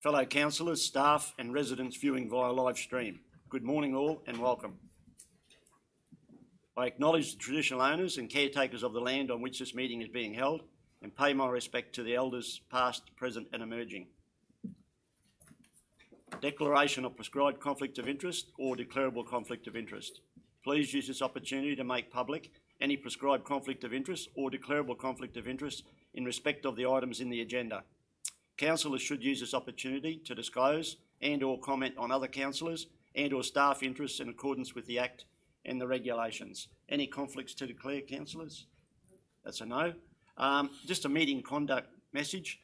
Fellow councillors, staff and residents viewing via live stream, good morning all and welcome. I acknowledge the traditional owners and caretakers of the land on which this meeting is being held and pay my respect to the elders past, present and emerging. Declaration of prescribed conflict of interest or declarable conflict of interest. Please use this opportunity to make public any prescribed conflict of interest or declarable conflict of interest in respect of the items in the agenda. Councillors should use this opportunity to disclose and or comment on other councillors and or staff interests in accordance with the Act and the regulations. Any conflicts to declare, councillors? That's a no. Just a meeting conduct message.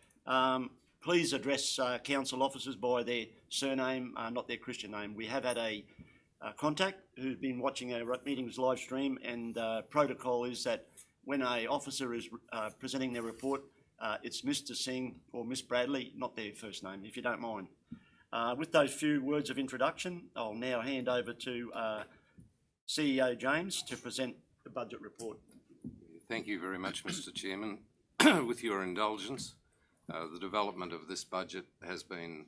Please address council officers by their surname, not their Christian name. We have had a contact who's been watching our meetings live stream, and protocol is that when an officer is presenting their report, it's Mr. Singh or Miss Bradley, not their first name, if you don't mind. With those few words of introduction, I'll now hand over to CEO James to present the budget report. Thank you very much, Mr. Chairman. With your indulgence, the development of this budget has been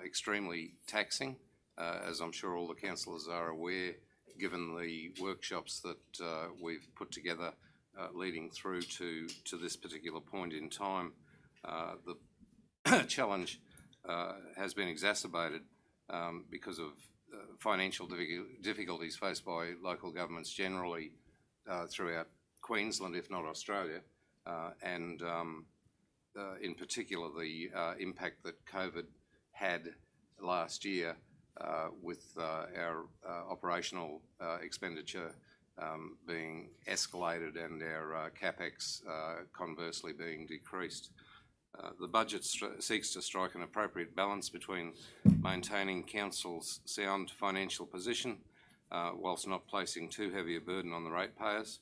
extremely taxing, as I'm sure all the councillors are aware, given the workshops that we've put together leading through to this particular point in time. The challenge has been exacerbated because of financial difficulties faced by local governments generally throughout Queensland, if not Australia, and in particular the impact that COVID had last year with our operational expenditure being escalated and our CapEx conversely being decreased. The budget seeks to strike an appropriate balance between maintaining council's sound financial position whilst not placing too heavy a burden on the ratepayers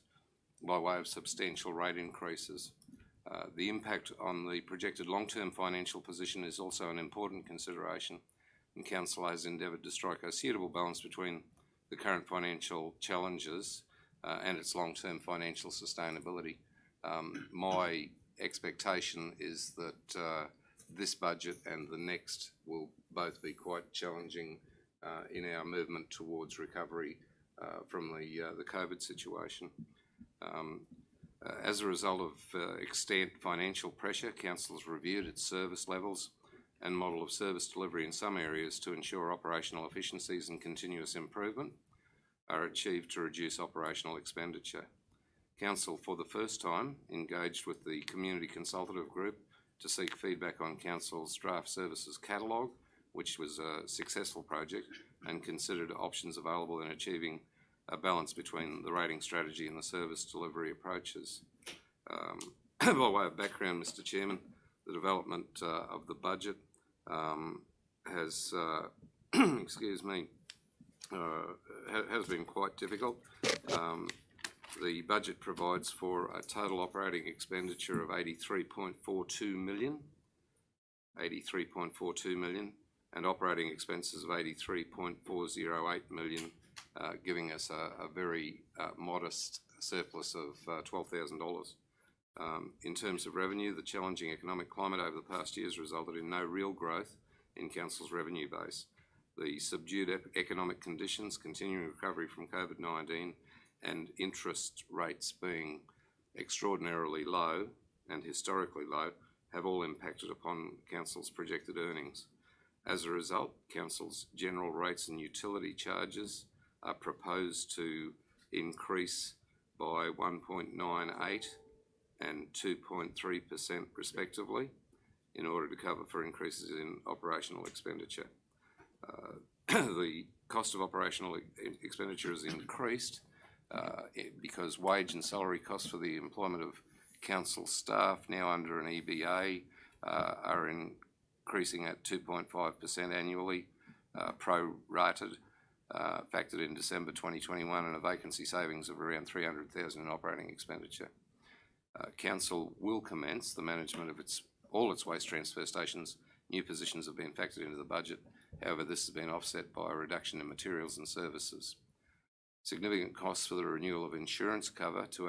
by way of substantial rate increases. The impact on the projected long-term financial position is also an important consideration, and council has endeavoured to strike a suitable balance between the current financial challenges and its long-term financial sustainability. My expectation is that this budget and the next will both be quite challenging in our movement towards recovery from the COVID situation. As a result of extant financial pressure, council has reviewed its service levels and model of service delivery in some areas to ensure operational efficiencies and continuous improvement are achieved to reduce operational expenditure. Council, for the first time, engaged with the Community Consultative Group to seek feedback on Council's draft services catalogue, which was a successful project, and considered options available in achieving a balance between the rating strategy and the service delivery approaches. By way of background, Mr. Chairman, the development of the budget has, excuse me, has been quite difficult. The budget provides for a total operating expenditure of 83.42 million, and operating expenses of 83.408 million, giving us a very modest surplus of $12,000. In terms of revenue, the challenging economic climate over the past years resulted in no real growth in Council's revenue base. The subdued economic conditions, continuing recovery from COVID-19 and interest rates being extraordinarily low and historically low have all impacted upon Council's projected earnings. As a result, Council's general rates and utility charges are proposed to increase by 1.98 and 2.3% respectively in order to cover for increases in operational expenditure. The cost of operational expenditure has increased because wage and salary costs for the employment of council staff now under an EBA are increasing at 2.5% annually, pro-rated, factored in December 2021, and a vacancy savings of around $300,000 in operating expenditure. Council will commence the management of all its waste transfer stations. New positions have been factored into the budget. However, this has been offset by a reduction in materials and services. Significant costs for the renewal of insurance cover to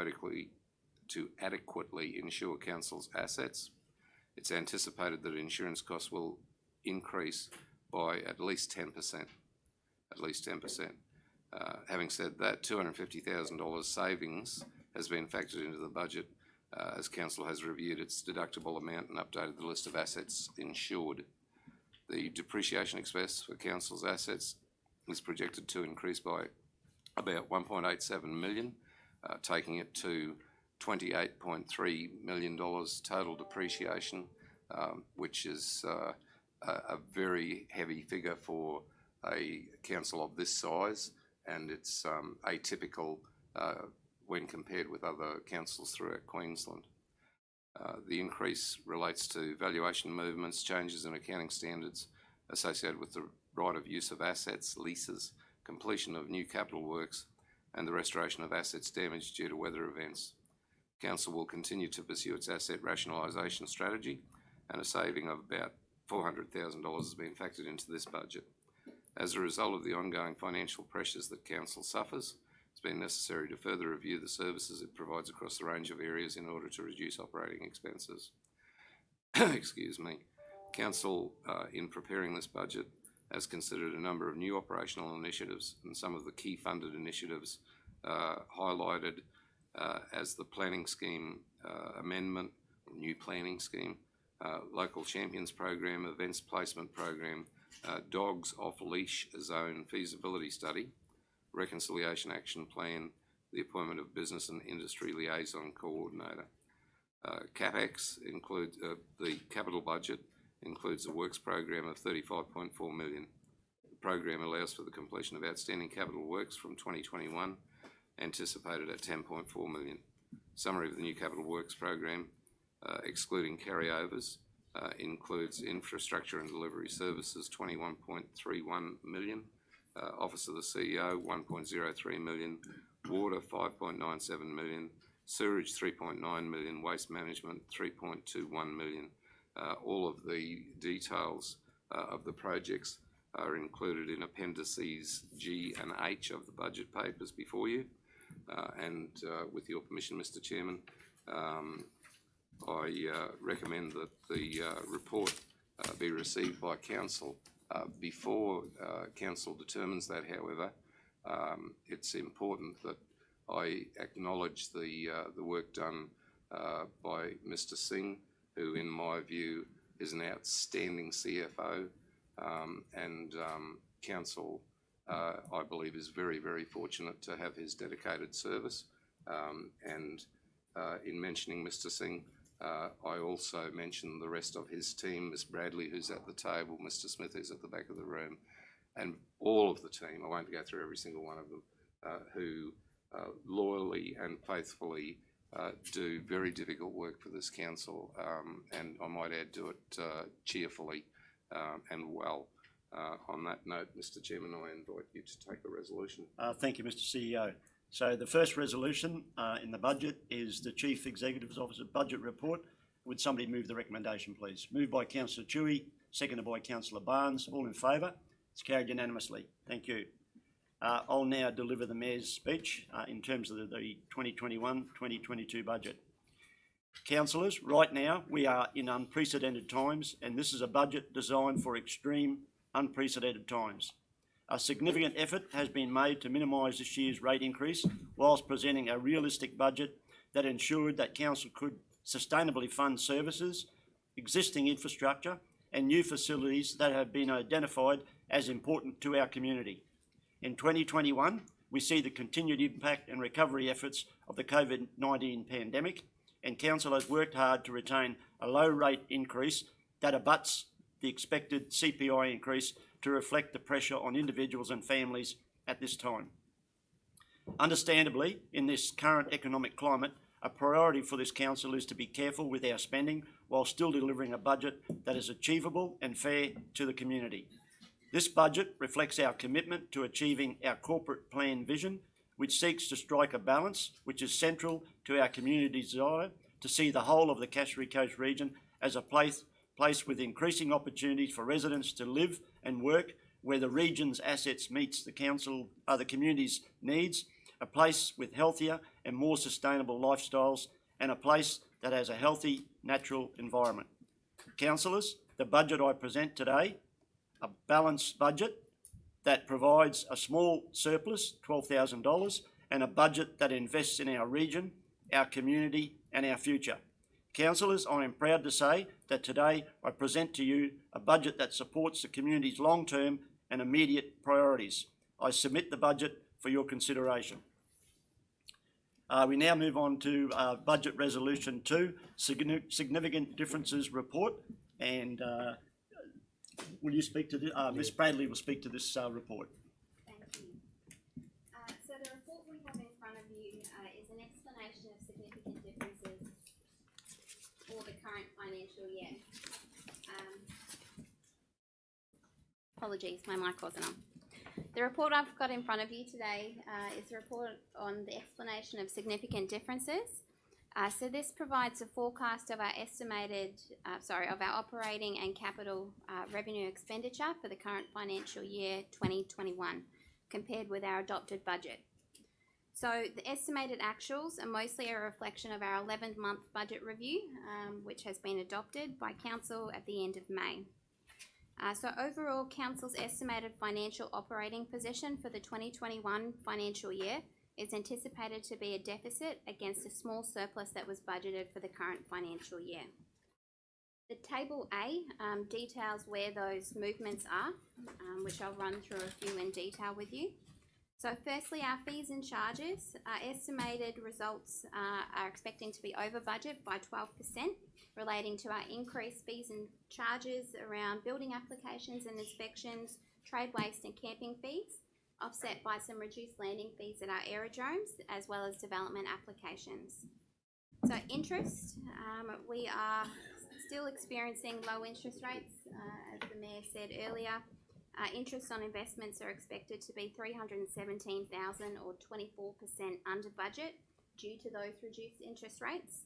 adequately insure Council's assets. It's anticipated that insurance costs will increase by at least 10%. At least 10%. Having said that, $250,000 savings has been factored into the budget as Council has reviewed its deductible amount and updated the list of assets insured. The depreciation expense for Council's assets is projected to increase by about $1.87 million, taking it to $28.3 million total depreciation, which is a very heavy figure for a council of this size, and it's atypical when compared with other councils throughout Queensland. The increase relates to valuation movements, changes in accounting standards associated with the right of use of assets, leases, completion of new capital works, and the restoration of assets damaged due to weather events. Council will continue to pursue its asset rationalisation strategy, and a saving of about $400,000 has been factored into this budget. As a result of the ongoing financial pressures that Council suffers, it's been necessary to further review the services it provides across the range of areas in order to reduce operating expenses. Excuse me. Council, in preparing this budget, has considered a number of new operational initiatives, and some of the key funded initiatives highlighted as the planning scheme amendment, new planning scheme, local champions program, events placement program, dogs off leash zone feasibility study, reconciliation action plan, the appointment of business and industry liaison coordinator. CapEx includes the capital budget includes a works program of $35.4 million. The program allows for the completion of outstanding capital works from 2021, anticipated at $10.4 million. Summary of the new capital works program, excluding carryovers, includes infrastructure and delivery services $21.31 million, Office of the CEO $1.03 million, water $5.97 million, sewage $3.9 million, waste management $3.21 million. All of the details of the projects are included in Appendices G and H of the budget papers before you. And with your permission, Mr. Chairman, I recommend that the report be received by Council. Before Council determines that, however, it's important that I acknowledge the work done by Mr. Singh, who in my view is an outstanding CFO, and Council, I believe, is very, very fortunate to have his dedicated service. And in mentioning Mr. Singh, I also mention the rest of his team, Ms. Bradley, who's at the table, Mr. Smith, who's at the back of the room, and all of the team, I won't go through every single one of them, who loyally and faithfully do very difficult work for this council, and I might add, do it cheerfully and well. On that note, Mr. Chairman, I invite you to take a resolution. Thank you, Mr. CEO. So the first resolution in the budget is the Chief Executive's Office Budget Report. Would somebody move the recommendation, please? Moved by Councillor Chewy, seconded by Councillor Barnes. All in favour? It's carried unanimously. Thank you. I'll now deliver the Mayor's speech in terms of the 2021-2022 budget. Councillors, right now we are in unprecedented times, and this is a budget designed for extreme, unprecedented times. A significant effort has been made to minimise this year's rate increase whilst presenting a realistic budget that ensured that Council could sustainably fund services, existing infrastructure and new facilities that have been identified as important to our community. In 2021, we see the continued impact and recovery efforts of the COVID-19 pandemic, and Council has worked hard to retain a low rate increase that abuts the expected CPI increase to reflect the pressure on individuals and families at this time. Understandably, in this current economic climate, a priority for this Council is to be careful with our spending while still delivering a budget that is achievable and fair to the community. This budget reflects our commitment to achieving our corporate plan vision, which seeks to strike a balance which is central to our community's desire to see the whole of the Cassowary Coast region as a place with increasing opportunities for residents to live and work, where the region's assets meets the community's needs, a place with healthier and more sustainable lifestyles, and a place that has a healthy natural environment. Councillors, the budget I present today, a balanced budget that provides a small surplus, $12,000, and a budget that invests in our region, our community, and our future. Councillors, I am proud to say that today I present to you a budget that supports the community's long-term and immediate priorities. I submit the budget for your consideration. We now move on to Budget Resolution 2, Significant Differences Report, and will you speak to this? Ms. Bradley will speak to this report. Thank you. So the report we have in front of you is an explanation of significant differences for the current financial year. Apologies, my mic wasn't on. The report I've got in front of you today is a report on the explanation of significant differences. So this provides a forecast of our of our operating and capital revenue expenditure for the current financial year 2021 compared with our adopted budget. So the estimated actuals are mostly a reflection of our 11th-month budget review, which has been adopted by Council at the end of May. So overall, Council's estimated financial operating position for the 2021 financial year is anticipated to be a deficit against a small surplus that was budgeted for the current financial year. The Table A details where those movements are, which I'll run through a few in detail with you. So firstly, our fees and charges, our estimated results are expecting to be over budget by 12%, relating to our increased fees and charges around building applications and inspections, trade waste and camping fees, offset by some reduced landing fees at our aerodromes, as well as development applications. So interest, we are still experiencing low interest rates, as the Mayor said earlier. Interest on investments are expected to be $317,000 or 24% under budget due to those reduced interest rates.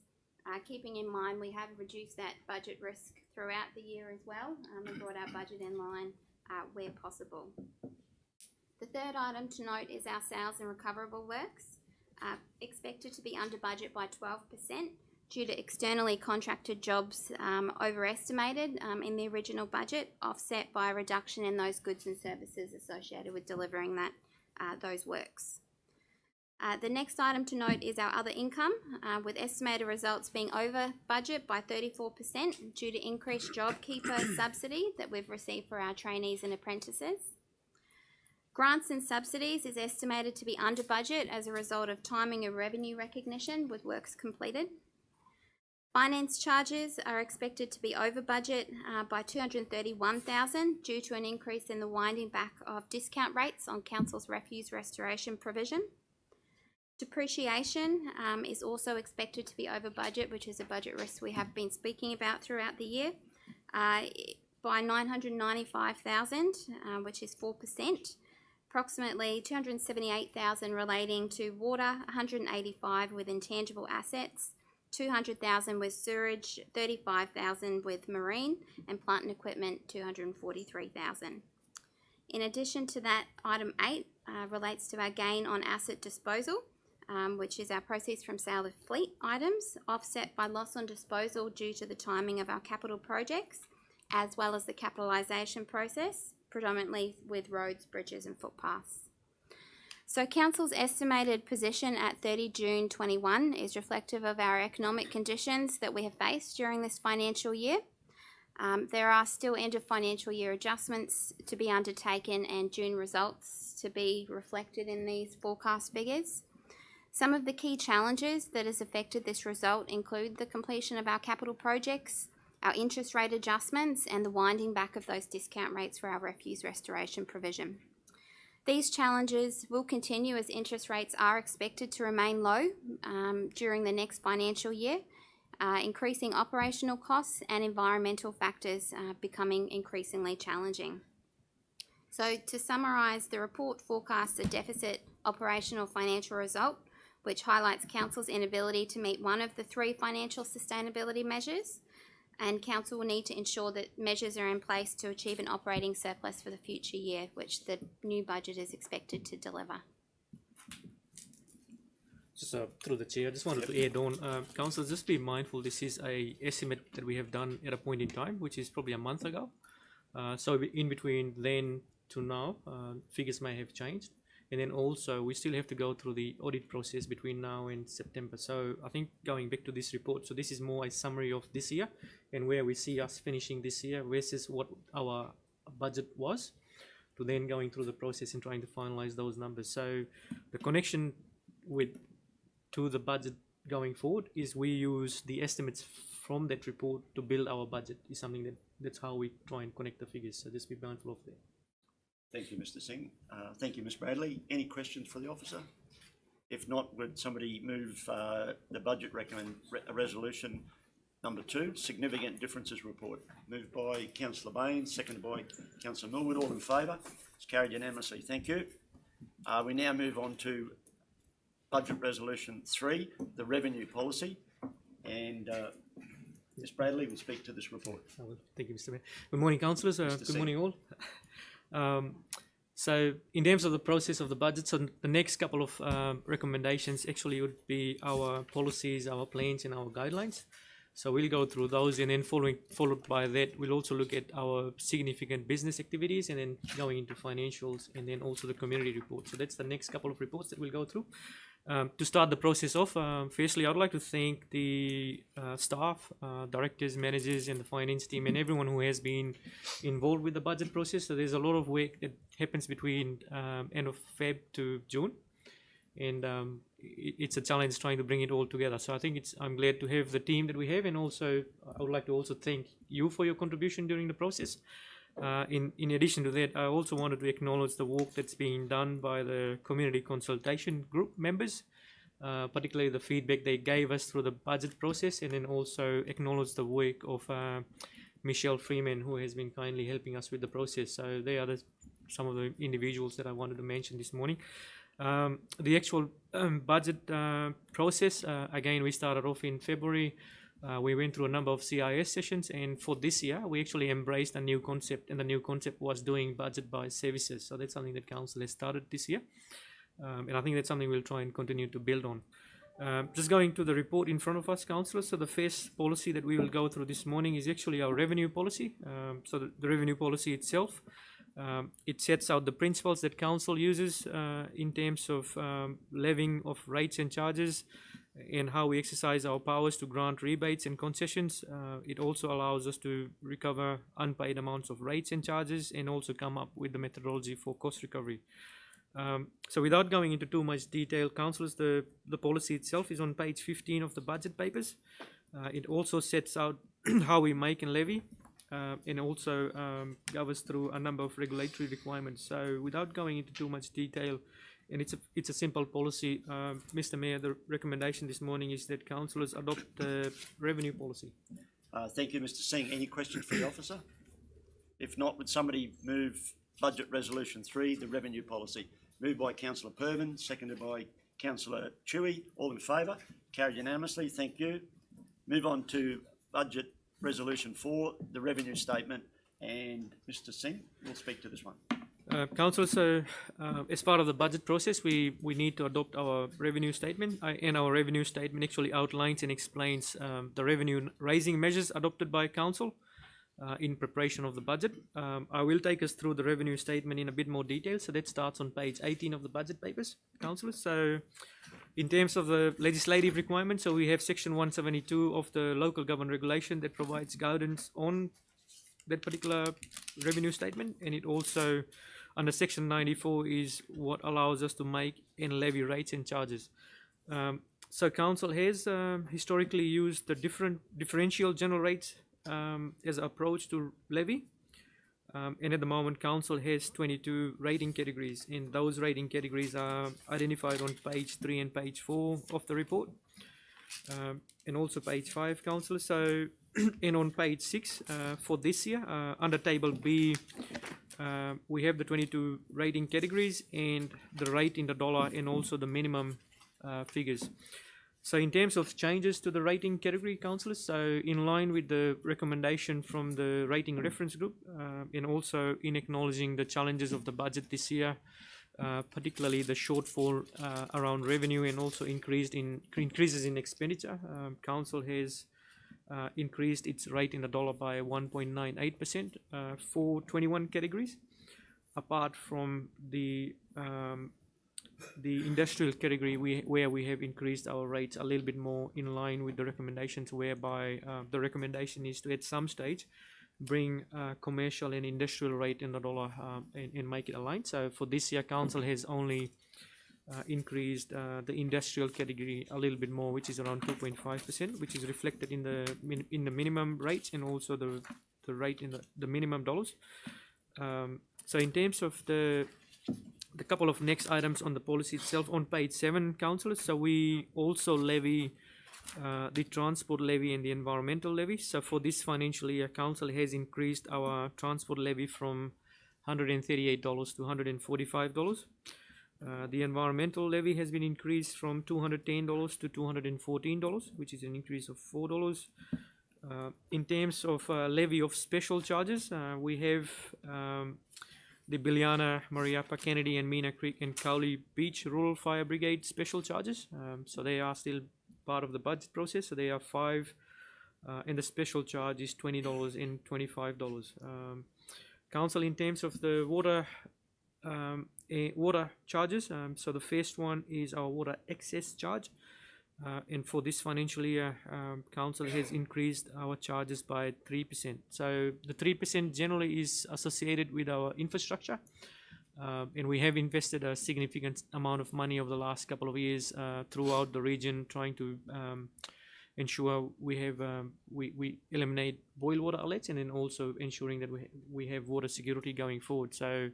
Keeping in mind we have reduced that budget risk throughout the year as well and brought our budget in line where possible. The third item to note is our sales and recoverable works, expected to be under budget by 12% due to externally contracted jobs overestimated in the original budget, offset by a reduction in those goods and services associated with delivering those works. The next item to note is our other income, with estimated results being over budget by 34% due to increased JobKeeper subsidy that we've received for our trainees and apprentices. Grants and subsidies is estimated to be under budget as a result of timing of revenue recognition with works completed. Finance charges are expected to be over budget by $231,000 due to an increase in the winding back of discount rates on Council's refuse restoration provision. Depreciation is also expected to be over budget, which is a budget risk we have been speaking about throughout the year, by $995,000, which is 4%. Approximately $278,000 relating to water, $185,000 with intangible assets, $200,000 with sewage, $35,000 with marine, and plant and equipment, $243,000. In addition to that, item 8 relates to our gain on asset disposal, which is our proceeds from sale of fleet items, offset by loss on disposal due to the timing of our capital projects, as well as the capitalisation process, predominantly with roads, bridges and footpaths. So Council's estimated position at 30 June 21 is reflective of our economic conditions that we have faced during this financial year. There are still end of financial year adjustments to be undertaken and June results to be reflected in these forecast figures. Some of the key challenges that has affected this result include the completion of our capital projects, our interest rate adjustments, and the winding back of those discount rates for our refuse restoration provision. These challenges will continue as interest rates are expected to remain low during the next financial year, increasing operational costs and environmental factors becoming increasingly challenging. So to summarise, the report forecasts a deficit operational financial result, which highlights Council's inability to meet one of the 3 financial sustainability measures, and Council will need to ensure that measures are in place to achieve an operating surplus for the future year, which the new budget is expected to deliver. Just through the chair, I just wanted to add on, councillors, just be mindful, this is a estimate that we have done at a point in time, which is probably a month ago. So in between then to now, figures may have changed. And then also, we still have to go through the audit process between now and September. So I think going back to this report, so this is more a summary of this year and where we see us finishing this year versus what our budget was, to then going through the process and trying to finalize those numbers. So the connection to the budget going forward is we use the estimates from that report to build our budget, is something that's how we try and connect the figures. So just be mindful of that. Thank you, Mr. Singh. Thank you, Ms. Bradley. Any questions for the officer? If not, would somebody move the budget resolution number 2, significant differences report? Moved by Councillor Baines, seconded by Councillor Millwood. All in favour? It's carried unanimously. Thank you. We now move on to budget resolution 3, the revenue policy, and Ms. Bradley will speak to this report. Thank you, Mr. Mayor. Good morning, councillors. Good morning, all. So in terms of the process of the budget, so the next couple of recommendations actually would be our policies, our plans and our guidelines. So we'll go through those, and then followed by that, we'll also look at our significant business activities, and then going into financials, and then also the community report. So that's the next couple of reports that we'll go through. To start the process off, firstly, I'd like to thank the staff, directors, managers, and the finance team, and everyone who has been involved with the budget process. So there's a lot of work that happens between end of Feb to June, and it's a challenge trying to bring it all together. So I think I'm glad to have the team that we have, and also I would like to also thank you for your contribution during the process. In addition to that, I also wanted to acknowledge the work that's being done by the community consultation group members, particularly the feedback they gave us through the budget process, and then also acknowledge the work of Michelle Freeman, who has been kindly helping us with the process. So they are some of the individuals that I wanted to mention this morning. The actual budget process, again, we started off in February. We went through a number of CIS sessions, and for this year, we actually embraced a new concept, and the new concept was doing budget by services. So that's something that Council has started this year, and I think that's something we'll try and continue to build on. Just going to the report in front of us, Councillors. So the first policy that we will go through this morning is actually our revenue policy. So the revenue policy itself, it sets out the principles that Council uses in terms of levying of rates and charges, and how we exercise our powers to grant rebates and concessions. It also allows us to recover unpaid amounts of rates and charges, and also come up with the methodology for cost recovery. So without going into too much detail, councillors, the policy itself is on page 15 of the budget papers. It also sets out how we make and levy, and also goes through a number of regulatory requirements. So without going into too much detail, and it's a simple policy, Mr. Mayor, the recommendation this morning is that councillors adopt the revenue policy. Thank you, Mr. Singh. Any questions for the officer? If not, would somebody move budget resolution 3, the revenue policy? Moved by Councillor Pervin, seconded by Councillor Chewy. All in favour? Carried unanimously. Thank you. Move on to budget resolution 4, the revenue statement, and Mr. Singh will speak to this one. Council, so as part of the budget process, we need to adopt our revenue statement, and our revenue statement actually outlines and explains the revenue raising measures adopted by Council in preparation of the budget. I will take us through the revenue statement in a bit more detail, so that starts on page 18 of the budget papers, Councillors. So in terms of the legislative requirements, so we have section 172 of the local government regulation that provides guidance on that particular revenue statement, and it also under section 94 is what allows us to make and levy rates and charges. So council has historically used the differential general rates as an approach to levy, and at the moment council has 22 rating categories, and those rating categories are identified on page 3 and page 4 of the report, and also page 5, councillors. So and on page 6 for this year, under table B, we have the 22 rating categories and the rate in the dollar, and also the minimum figures. So in terms of changes to the rating category, councillors, so in line with the recommendation from the rating reference group, and also in acknowledging the challenges of the budget this year, particularly the shortfall around revenue and also increases in expenditure. Council has increased its rate in the dollar by 1.98% for 21 categories, apart from the industrial category where we have increased our rates a little bit more in line with the recommendations, whereby the recommendation is to at some stage bring commercial and industrial rate in the dollar and make it aligned. So for this year, council has only increased the industrial category a little bit more, which is around 2.5%, which is reflected in the minimum rates and also the rate in the minimum dollars. So in terms of the couple of next items on the policy itself, on page 7, councillors, so we also levy the transport levy and the environmental levy. So for this financial year, council has increased our transport levy from $138 to $145. The environmental levy has been increased from $210 to $214, which is an increase of $4. In terms of levy of special charges, we have the Biliana, Mariapa, Kennedy and Meena Creek and Cowley Beach Rural Fire Brigade special charges. So they are still part of the budget process. So they are 5 and the special charge is $20 and $25. Council, in terms of the water charges, so the first one is our water excess charge. And for this financial year, council has increased our charges by 3%. So the 3% generally is associated with our infrastructure, and we have invested a significant amount of money over the last couple of years throughout the region, trying to ensure we eliminate boil water outlets, and then also ensuring that we have water security going forward. So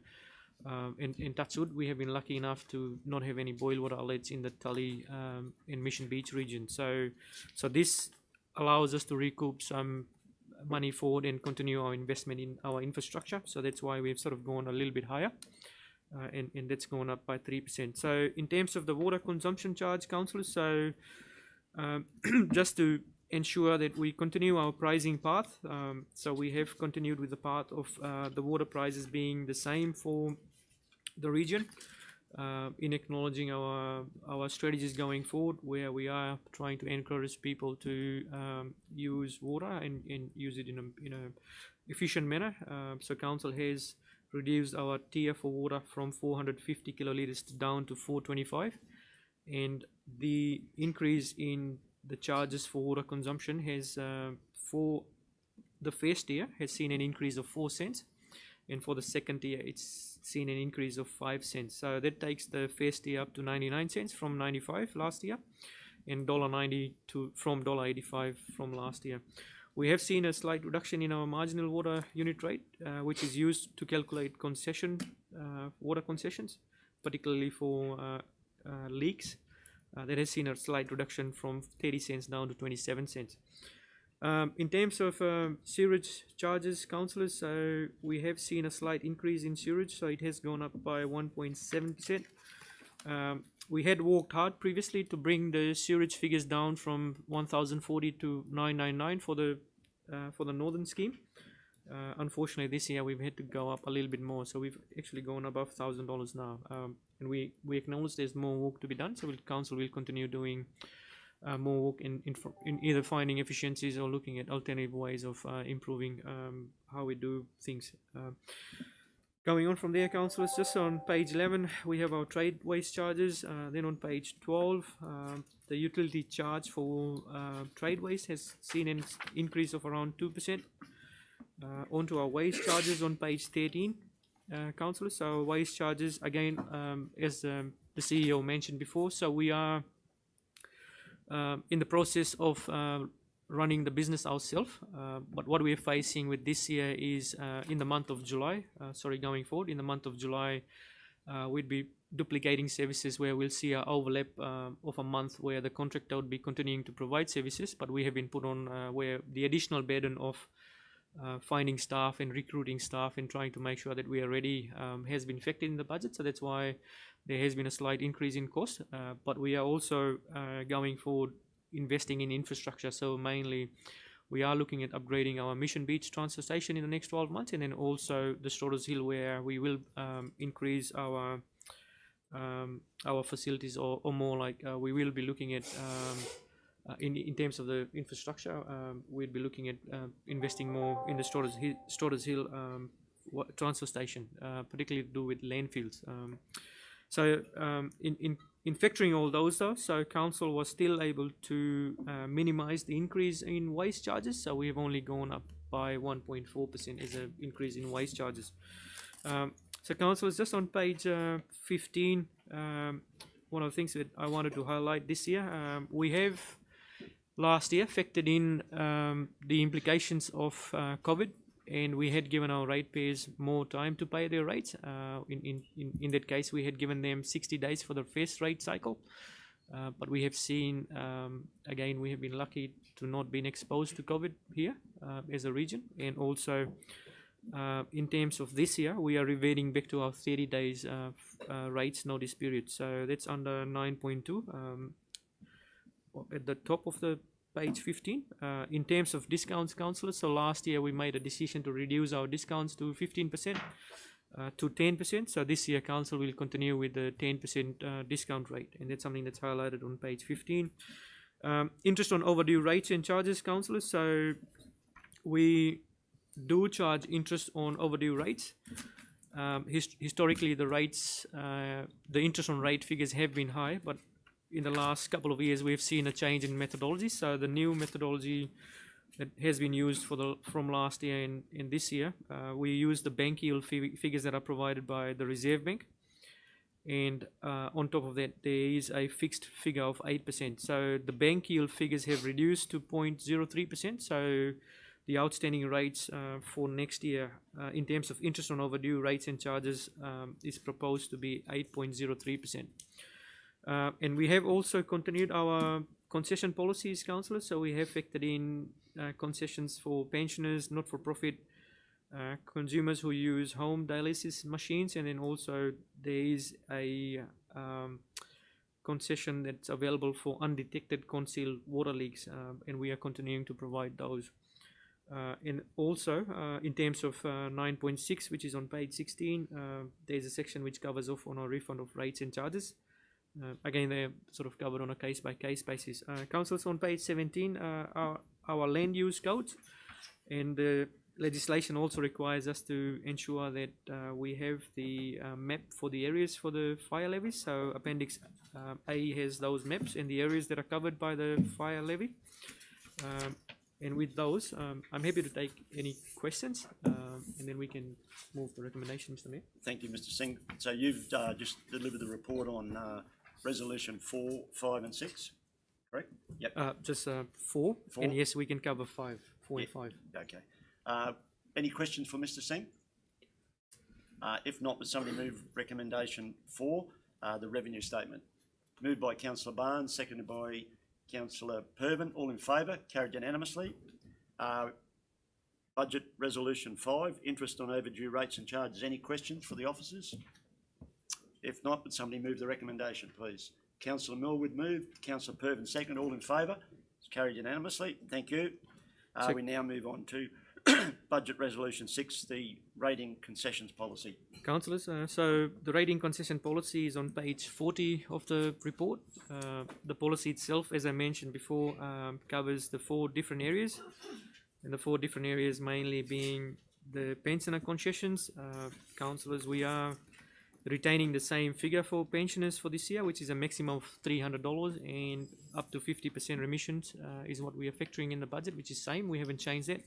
in Touchwood, we have been lucky enough to not have any boil water outlets in the Tully and Mission Beach region. So this allows us to recoup some money forward and continue our investment in our infrastructure. So that's why we've sort of gone a little bit higher, and that's gone up by 3%. So in terms of the water consumption charge, councillors, so just to ensure that we continue our pricing path, so we have continued with the path of the water prices being the same for the region, in acknowledging our strategies going forward, where we are trying to encourage people to use water and use it in a efficient manner. So council has reduced our tier for water from 450 kilolitres down to 425, and the increase in the charges for water consumption has for the first tier has seen an increase of 4 cents, and for the second tier it's seen an increase of 5 cents. So that takes the first tier up to 99 cents from 95 last year, and $1.90 from $1.85 from last year. We have seen a slight reduction in our marginal water unit rate, which is used to calculate concession water concessions, particularly for leaks. That has seen a slight reduction from 30 cents down to 27 cents. In terms of sewage charges, councillors, so we have seen a slight increase in sewage, so it has gone up by 1.7%. We had worked hard previously to bring the sewage figures down from 1,040 to 999 for the northern scheme. Unfortunately, this year we've had to go up a little bit more, so we've actually gone above $1,000 now. And we acknowledge there's more work to be done, so council will continue doing more work in either finding efficiencies or looking at alternative ways of improving how we do things. Going on from there, councillors, just on page 11 we have our trade waste charges. Then on page 12, the utility charge for trade waste has seen an increase of around 2%. Onto our waste charges on page 13, councillors. So waste charges, again, as the CEO mentioned before, so we are in the process of running the business ourselves, but what we are facing with this year is in the month of July, going forward in the month of July, we'd be duplicating services where we'll see an overlap of a month where the contractor would be continuing to provide services, but we have been put on where the additional burden of finding staff and recruiting staff and trying to make sure that we are ready has been factored in the budget. So that's why there has been a slight increase in cost, but we are also going forward investing in infrastructure. So mainly we are looking at upgrading our Mission Beach transfer station in the next 12 months, and then also the Strotters Hill, where we will increase our our facilities, or more like we will be looking at in terms of the infrastructure. We'll be looking at investing more in the Storrs Hill transfer station, particularly to do with landfills. In factoring all those though, so council was still able to minimize the increase in waste charges. So we have only gone up by 1.4% as an increase in waste charges. So council is just on page 15. One of the things that I wanted to highlight this year, we have last year factored in the implications of COVID, and we had given our ratepayers more time to pay their rates. In that case, we had given them 60 days for the first rate cycle. But we have seen, again, we have been lucky to not been exposed to COVID here as a region. And also, in terms of this year, we are reverting back to our 30 days rates notice period. So that's under 9.2 at the top of the page 15. In terms of discounts, councillors, so last year we made a decision to reduce our discounts to 15% to 10%. So this year council will continue with the 10% discount rate, and that's something that's highlighted on page 15. Interest on overdue rates and charges, councillors. So we do charge interest on overdue rates. Historically, the rates, the interest on rate figures have been high, but in the last couple of years, we've seen a change in methodology. So the new methodology that has been used from last year and this year, we use the bank yield figures that are provided by the Reserve Bank. And on top of that, there is a fixed figure of 8%. So the bank yield figures have reduced to 0.03%. So the outstanding rates for next year, in terms of interest on overdue rates and charges, is proposed to be 8.03%. And we have also continued our concession policies, councillors. So we have factored in concessions for pensioners, not-for-profit consumers who use home dialysis machines, and then also there is a concession that's available for undetected concealed water leaks, and we are continuing to provide those. And also, in terms of 9.6, which is on page 16, there's a section which covers off on our refund of rates and charges. Again, they're sort of covered on a case-by-case basis. Councils, on page 17, our land use codes, and the legislation also requires us to ensure that we have the map for the areas for the fire levies. So Appendix A has those maps and the areas that are covered by the fire levy. And with those, I'm happy to take any questions, and then we can move the recommendation, Mr. Mayor. Thank you, Mr. Singh. So you've just delivered the report on Resolution 4, 5 and 6, correct? Yep. Just 4, and yes, we can cover 4 and 5. Okay. Any questions for Mr. Singh? If not, would somebody move recommendation 4, the revenue statement? Moved by Councillor Barnes, seconded by Councillor Pervin. All in favour? Carried unanimously. Budget Resolution 5, interest on overdue rates and charges. Any questions for the officers? If not, would somebody move the recommendation, please? Councillor Millwood moved, Councillor Pervin seconded. All in favour? It's carried unanimously. Thank you. We now move on to Budget Resolution 6, the rating concessions policy. Councillors, so the rating concession policy is on page 40 of the report. The policy itself, as I mentioned before, covers the 4 different areas, and the 4 different areas mainly being the pensioner concessions. Councillors, we are retaining the same figure for pensioners for this year, which is a maximum of $300, and up to 50% remissions is what we are factoring in the budget, which is same. We haven't changed that.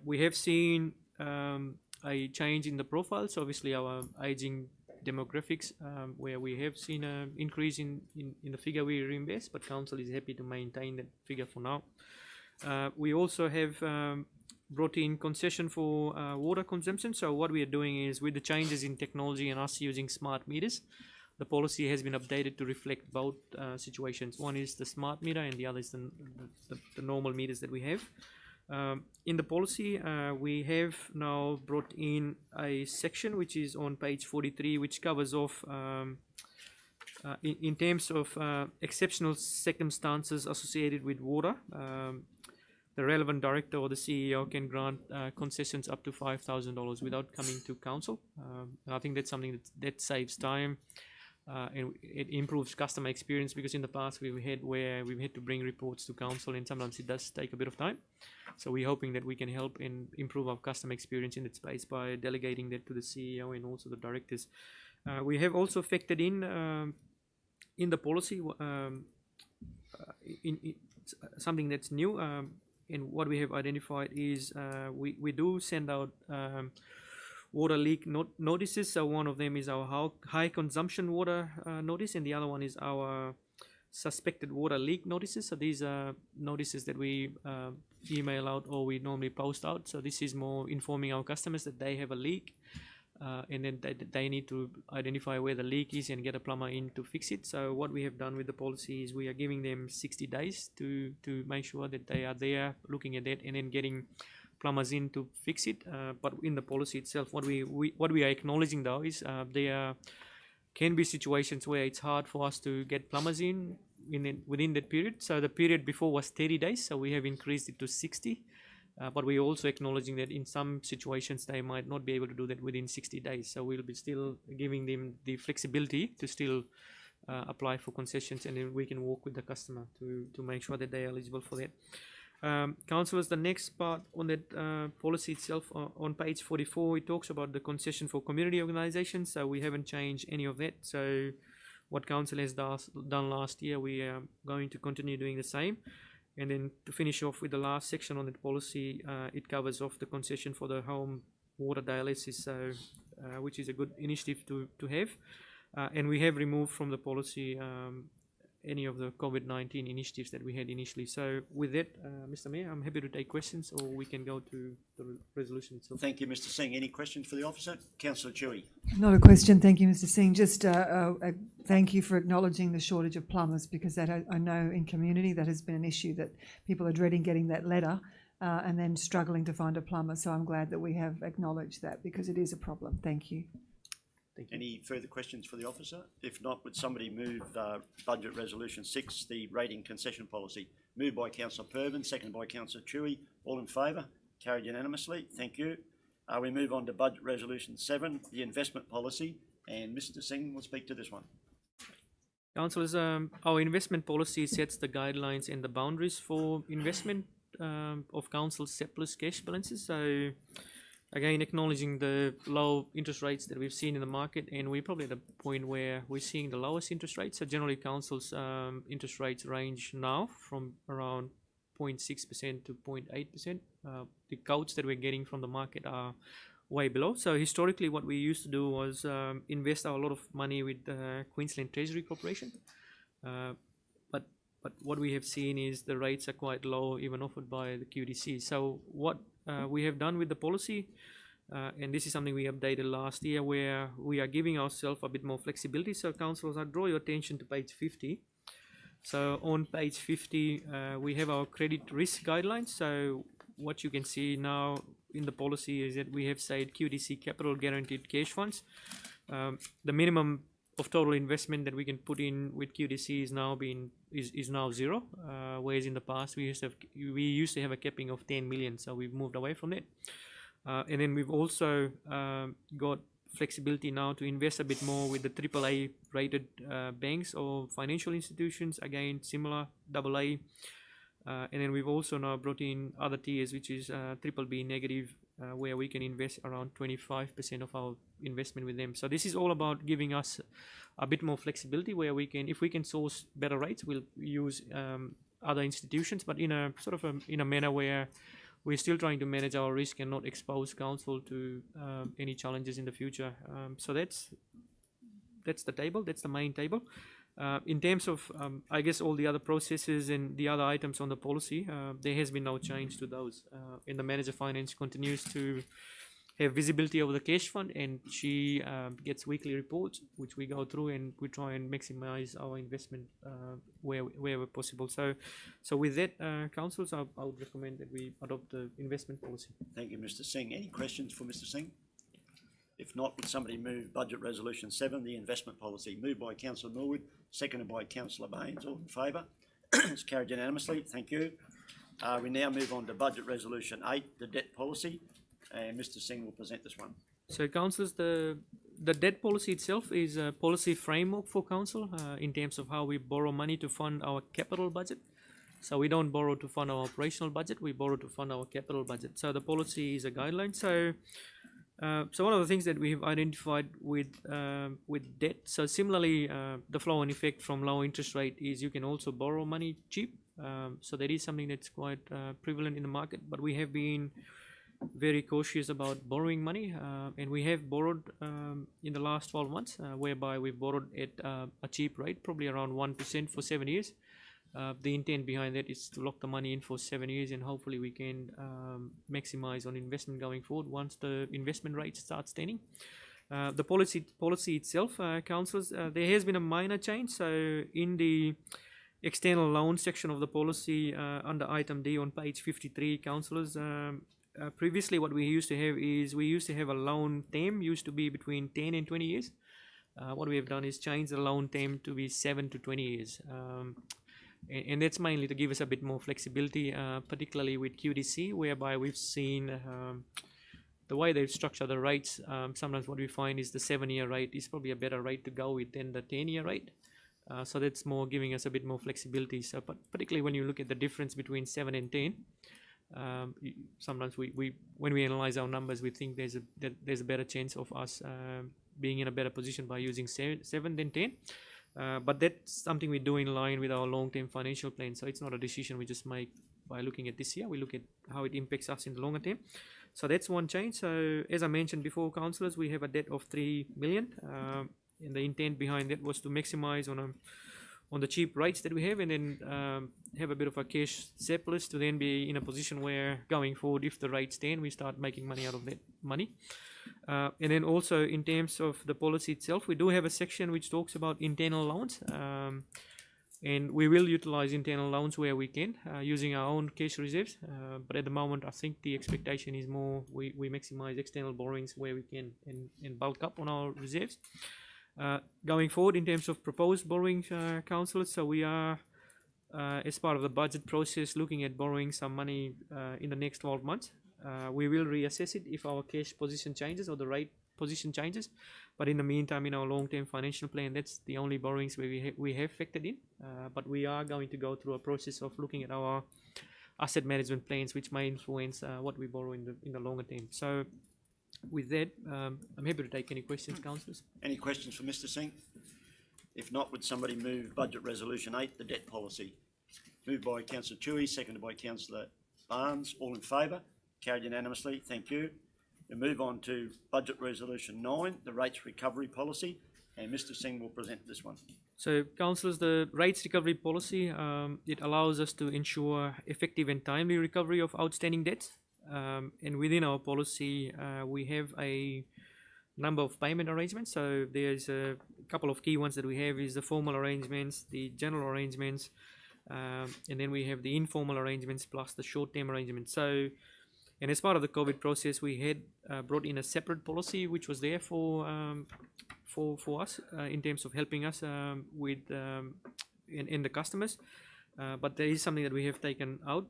We have seen a change in the profile, so obviously our aging demographics, where we have seen an increase in the figure we reimburse, but council is happy to maintain that figure for now. We also have brought in concession for water consumption. So what we are doing is, with the changes in technology and us using smart meters, the policy has been updated to reflect both situations. One is the smart meter and the other is the normal meters that we have. In the policy, we have now brought in a section which is on page 43, which covers off in terms of exceptional circumstances associated with water. The relevant director or the CEO can grant concessions up to $5,000 without coming to council. And I think that's something that saves time and it improves customer experience, because in the past we've had to bring reports to council, and sometimes it does take a bit of time. So we're hoping that we can help and improve our customer experience in that space by delegating that to the CEO and also the directors. We have also factored in the policy in something that's new, and what we have identified is we do send out water leak notices. So one of them is our high consumption water notice, and the other one is our suspected water leak notices. So these are notices that we email out or we normally post out. So this is more informing our customers that they have a leak, and then they need to identify where the leak is and get a plumber in to fix it. So what we have done with the policy is we are giving them 60 days to make sure that they are there looking at that and then getting plumbers in to fix it. But in the policy itself, what we are acknowledging though is there can be situations where it's hard for us to get plumbers within that period. So the period before was 30 days, so we have increased it to 60. But we're also acknowledging that in some situations they might not be able to do that within 60 days. So we'll be still giving them the flexibility to still apply for concessions, and then we can work with the customer to make sure that they're eligible for that. Councillors, the next part on that policy itself, on page 44, it talks about the concession for community organisations. So we haven't changed any of that. So what council has done last year, we are going to continue doing the same. And then to finish off with the last section on that policy, it covers off the concession for the home water dialysis, so which is a good initiative to have. And we have removed from the policy any of the COVID-19 initiatives that we had initially. So with that, Mr. Mayor, I'm happy to take questions, or we can go to the resolution itself. Thank you, Mr. Singh. Any questions for the officer? Councillor Chewy. Not a question, thank you, Mr. Singh. Just thank you for acknowledging the shortage of plumbers, because that I know in community that has been an issue, that people are dreading getting that letter and then struggling to find a plumber. So I'm glad that we have acknowledged that, because it is a problem. Thank you. Any further questions for the officer? If not, would somebody move Budget Resolution 6, the rating concession policy? Moved by Councillor Purban, seconded by Councillor Chewy. All in favour? Carried unanimously. Thank you. We move on to Budget Resolution 7, the investment policy, and Mr. Singh will speak to this one. Councillors, our investment policy sets the guidelines and the boundaries for investment of council's surplus cash balances. So again, acknowledging the low interest rates that we've seen in the market, and we're probably at a point where we're seeing the lowest interest rates. So generally council's interest rates range now from around 0.6% to 0.8%. The quotes that we're getting from the market are way below. So historically what we used to do was invest a lot of money with the Queensland Treasury Corporation. But what we have seen is the rates are quite low, even offered by the QDC. So what we have done with the policy, and this is something we updated last year, where we are giving ourselves a bit more flexibility. So councillors, I draw your attention to page 50. So on page 50, we have our credit risk guidelines. So what you can see now in the policy is that we have said QDC capital guaranteed cash funds. The minimum of total investment that we can put in with QDC is now zero, whereas in the past we used to have a capping of 10 million, so we've moved away from that. And then we've also got flexibility now to invest a bit more with the AAA rated banks or financial institutions, again similar AA. And then we've also now brought in other tiers, which is BBB negative, where we can invest around 25% of our investment with them. So this is all about giving us a bit more flexibility, where we can, if we can source better rates, we'll use other institutions, but in a sort of in a manner where we're still trying to manage our risk and not expose council to any challenges in the future. So that's the table. That's the main table. In terms of, I guess, all the other processes and the other items on the policy, there has been no change to those. And the manager finance continues to have visibility over the cash fund, and she gets weekly reports, which we go through, and we try and maximize our investment wherever possible. So with that, councillors, I would recommend that we adopt the investment policy. Thank you, Mr. Singh. Any questions for Mr. Singh? If not, would somebody move Budget Resolution 7, the investment policy? Moved by Councillor Millwood, seconded by Councillor Baines. All in favour? It's carried unanimously. Thank you. We now move on to Budget Resolution 8, the debt policy, and Mr. Singh will present this one. So, councillors, the the debt policy itself is a policy framework for council in terms of how we borrow money to fund our capital budget. So we don't borrow to fund our operational budget, we borrow to fund our capital budget. So the policy is a guideline. So one of the things that we have identified with debt, so similarly the flow and effect from low interest rate is you can also borrow money cheap. So that is something that's quite prevalent in the market, but we have been very cautious about borrowing money, and we have borrowed in the last 12 months, whereby we've borrowed at a cheap rate, probably around 1% for 7 years. The intent behind that is to lock the money in for 7 years, and hopefully we can maximize on investment going forward once the investment rate starts standing. The policy itself, councillors, there has been a minor change. So in the external loan section of the policy under item D on page 53, councillors, previously what we used to have is we used to have a loan term used to be between 10 and 20 years. What we have done is change the loan term to be 7 to 20 years. And that's mainly to give us a bit more flexibility, particularly with QDC, whereby we've seen the way they've structured the rates. Sometimes what we find is the 7-year rate is probably a better rate to go with than the 10-year rate. So that's more giving us a bit more flexibility. So, but particularly when you look at the difference between 7 and 10, sometimes we when we analyze our numbers, we think there's a better chance of us being in a better position by using 7 than 10. But that's something we do in line with our long-term financial plan. So it's not a decision we just make by looking at this year. We look at how it impacts us in the longer term. So that's one change. So as I mentioned before, councillors, we have a debt of 3 million. And the intent behind that was to maximize on the cheap rates that we have, and then have a bit of a cash surplus to then be in a position where going forward, if the rates stand, we start making money out of that money. And then also in terms of the policy itself, we do have a section which talks about internal loans, and we will utilize internal loans where we can using our own cash reserves. But at the moment, I think the expectation is more we maximize external borrowings where we can and bulk up on our reserves. Going forward in terms of proposed borrowing, councillors, so we are as part of the budget process looking at borrowing some money in the next 12 months. We will reassess it if our cash position changes or the rate position changes, but in the meantime, in our long-term financial plan, that's the only borrowings where we have factored in, but we are going to go through a process of looking at our asset management plans, which may influence what we borrow in the longer term. So with that, I'm happy to take any questions, councillors. Any questions for Mr. Singh? If not, would somebody move Budget Resolution 8, the debt policy? Moved by Councillor Toohey, seconded by Councillor Barnes. All in favour? Carried unanimously. Thank you. We move on to Budget Resolution 9, the rates recovery policy, and Mr. Singh will present this one. So, councillors, the rates recovery policy, it allows us to ensure effective and timely recovery of outstanding debts. And within our policy, we have a number of payment arrangements. So there's a couple of key ones that we have is the formal arrangements, the general arrangements, and then we have the informal arrangements plus the short-term arrangements. So, and as part of the COVID process, we had brought in a separate policy which was there for us in terms of helping us with in the customers. But there is something that we have taken out,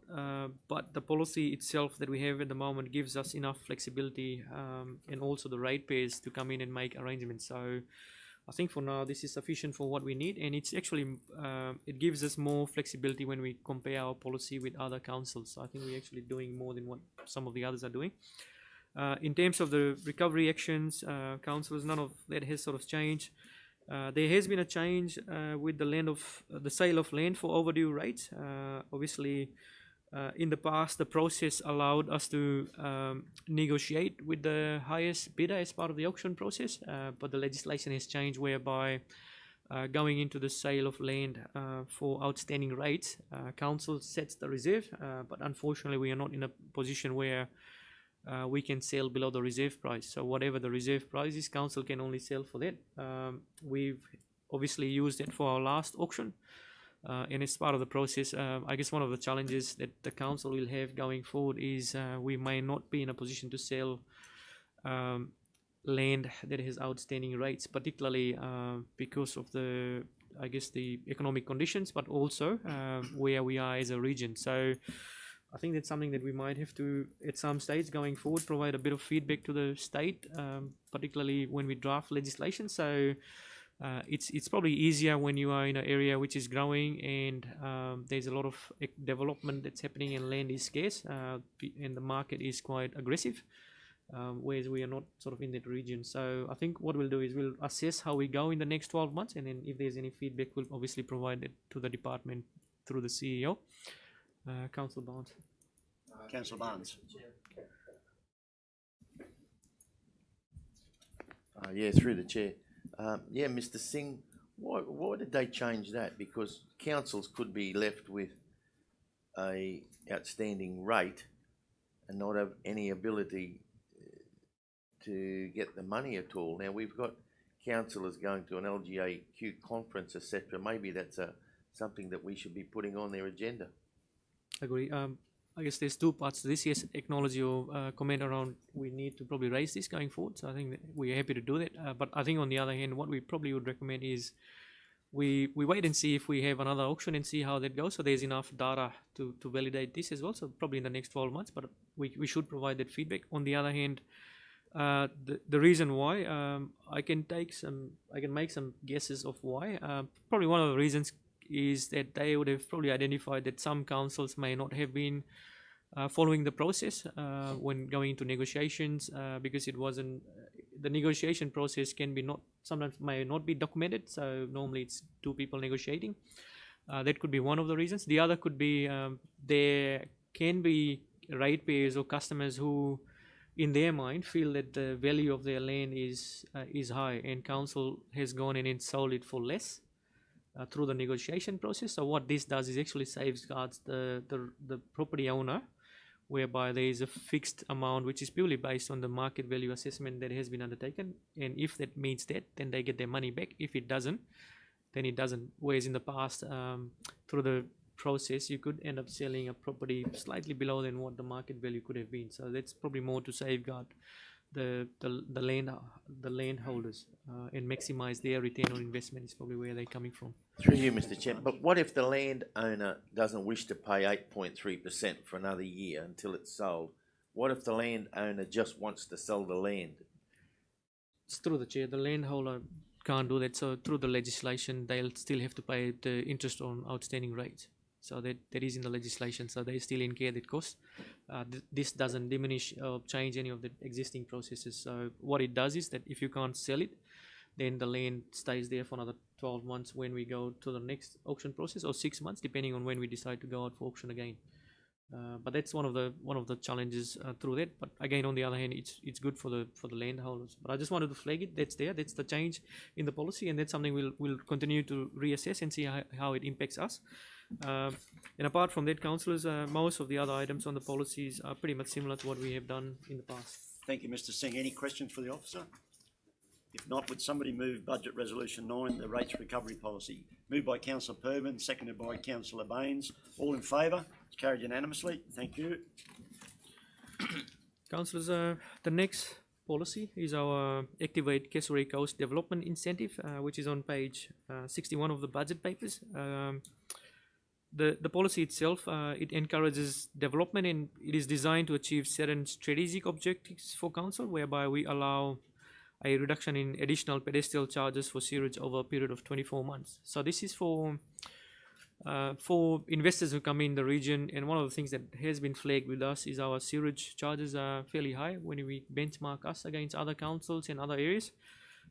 but the policy itself that we have at the moment gives us enough flexibility and also the ratepayers to come in and make arrangements. So I think for now this is sufficient for what we need, and it's actually it gives us more flexibility when we compare our policy with other councils. I think we're actually doing more than what some of the others are doing. In terms of the recovery actions, councillors, none of that has sort of changed. There has been a change with the sale of land for overdue rates. Obviously, in the past, the process allowed us to negotiate with the highest bidder as part of the auction process, but the legislation has changed whereby going into the sale of land for outstanding rates, council sets the reserve, but unfortunately we are not in a position where we can sell below the reserve price. So whatever the reserve price is, council can only sell for that. We've obviously used it for our last auction, and as part of the process, I guess one of the challenges that the council will have going forward is we may not be in a position to sell land that has outstanding rates, particularly because of the economic conditions, but also where we are as a region. So I think that's something that we might have to, at some stage going forward, provide a bit of feedback to the state, particularly when we draft legislation. So it's probably easier when you are in an area which is growing and there's a lot of development that's happening and land is scarce and the market is quite aggressive, whereas we are not sort of in that region. So I think what we'll do is we'll assess how we go in the next 12 months, and then if there's any feedback, we'll obviously provide it to the department through the CEO. Councillor Barnes. Councillor Barnes. Yeah, through the chair. Yeah, Mr. Singh, why did they change that? Because councils could be left with a outstanding rate and not have any ability to get the money at all. Now, we've got councillors going to an LGAQ conference, etc. Maybe that's something that we should be putting on their agenda. Agree. I guess there's two parts to this. Yes, acknowledge your comment around we need to probably raise this going forward. So I think that we're happy to do that. But I think on the other hand, what we probably would recommend is we wait and see if we have another auction and see how that goes. So there's enough data to validate this as well. So probably in the next 12 months, but we should provide that feedback. On the other hand, the reason why I can make some guesses of why. Probably one of the reasons is that they would have probably identified that some councils may not have been following the process when going into negotiations because it wasn't the negotiation process can be not sometimes may not be documented, so normally it's two people negotiating. That could be one of the reasons. The other could be there can be ratepayers or customers who in their mind feel that the value of their land is high and council has gone in and sold it for less through the negotiation process. So what this does is actually safeguards the property owner, whereby there is a fixed amount which is purely based on the market value assessment that has been undertaken, and if that meets that, then they get their money back. If it doesn't, then it doesn't. Whereas in the past, through the process, you could end up selling a property slightly below than what the market value could have been. So that's probably more to safeguard the landholders and maximize their return on investment is probably where they're coming from. Through you, Mr. Chair. But what if the landowner doesn't wish to pay 8.3% for another year until it's sold? What if the landowner just wants to sell the land? It's through the chair. The landholder can't do that. So through the legislation, they'll still have to pay the interest on outstanding rates. So that is in the legislation. So they still incur that cost. This doesn't diminish or change any of the existing processes. So what it does is that if you can't sell it, then the land stays there for another 12 months when we go to the next auction process, or 6 months, depending on when we decide to go out for auction again. But that's one of the challenges through that. But again, on the other hand, it's good for the landholders. But I just wanted to flag it. That's there. That's the change in the policy, and that's something we'll continue to reassess and see how it impacts us. And apart from that, councillors, most of the other items on the policies are pretty much similar to what we have done in the past. Thank you, Mr. Singh. Any questions for the officer? If not, would somebody move Budget Resolution 9, the Rates Recovery Policy? Moved by Councillor Pervin, seconded by Councillor Baines. All in favour? It's carried unanimously. Thank you. Councillors, the next policy is our Activate Cassowary Coast Development Incentive, which is on page 61 of the budget papers. The policy itself, it encourages development, and it is designed to achieve certain strategic objectives for council, whereby we allow a reduction in additional pedestal charges for sewage over a period of 24 months. So this is for investors who come in the region, and one of the things that has been flagged with us is our sewage charges are fairly high when we benchmark us against other councils in other areas.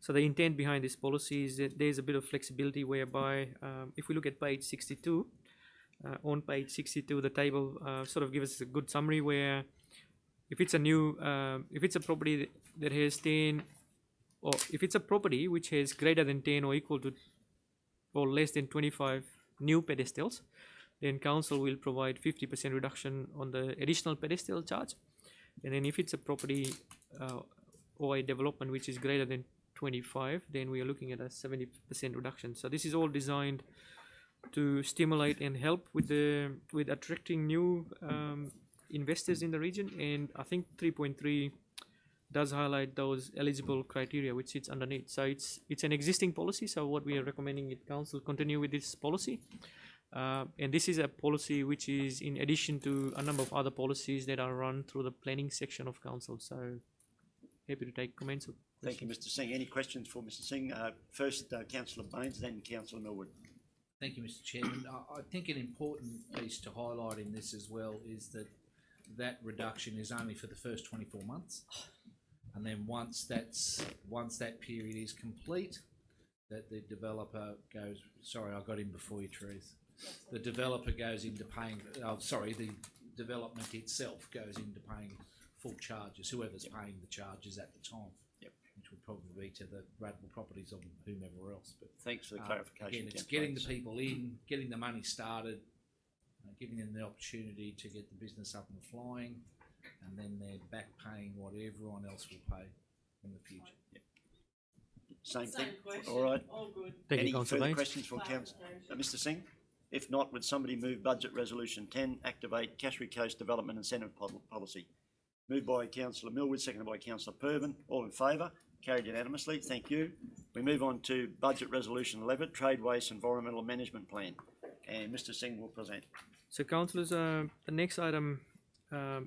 So the intent behind this policy is that there's a bit of flexibility whereby if we look at page 62, on page 62, the table sort of gives us a good summary where if it's a property that has 10, or if it's a property which has greater than 10 or equal to or less than 25 new pedestals, then council will provide 50% reduction on the additional pedestal charge. And then if it's a property or a development which is greater than 25, then we are looking at a 70% reduction. So this is all designed to stimulate and help with attracting new investors in the region. And I think 3.3 does highlight those eligible criteria which sits underneath. So it's an existing policy. So what we are recommending is council continue with this policy. And this is a policy which is in addition to a number of other policies that are run through the planning section of council. So happy to take comments. Or Thank you, Mr. Singh. Any questions for Mr. Singh? First, Councillor Baines, then Councillor Millwood. Thank you, Mr. Chairman. I think an important piece to highlight in this as well is that reduction is only for the first 24 months. And then once that period is complete, that the developer goes, sorry, I got in before you, Therese. The developer goes into paying, the development itself goes into paying full charges, whoever's paying the charges at the time. Yep. Which would probably be to the Radnor Properties or whomever else. But Thanks for the clarification. again, it's Councillor getting the Baines. people in, getting the money started, giving them the opportunity to get the business up and flying, and then they're back paying what everyone else will pay in the future. Same thing? question. All right. All good. thank Any you, Councillor further Baines. questions for Mr. Singh? If not, would somebody move Budget Resolution 10, activate Cassowary Coast Development Incentive Policy? Moved by Councillor Millwood, seconded by Councillor Pervin. All in favour? Carried unanimously. Thank you. We move on to Budget Resolution 11, Trade Waste Environmental Management Plan. And Mr. Singh will present. So, councillors, the next item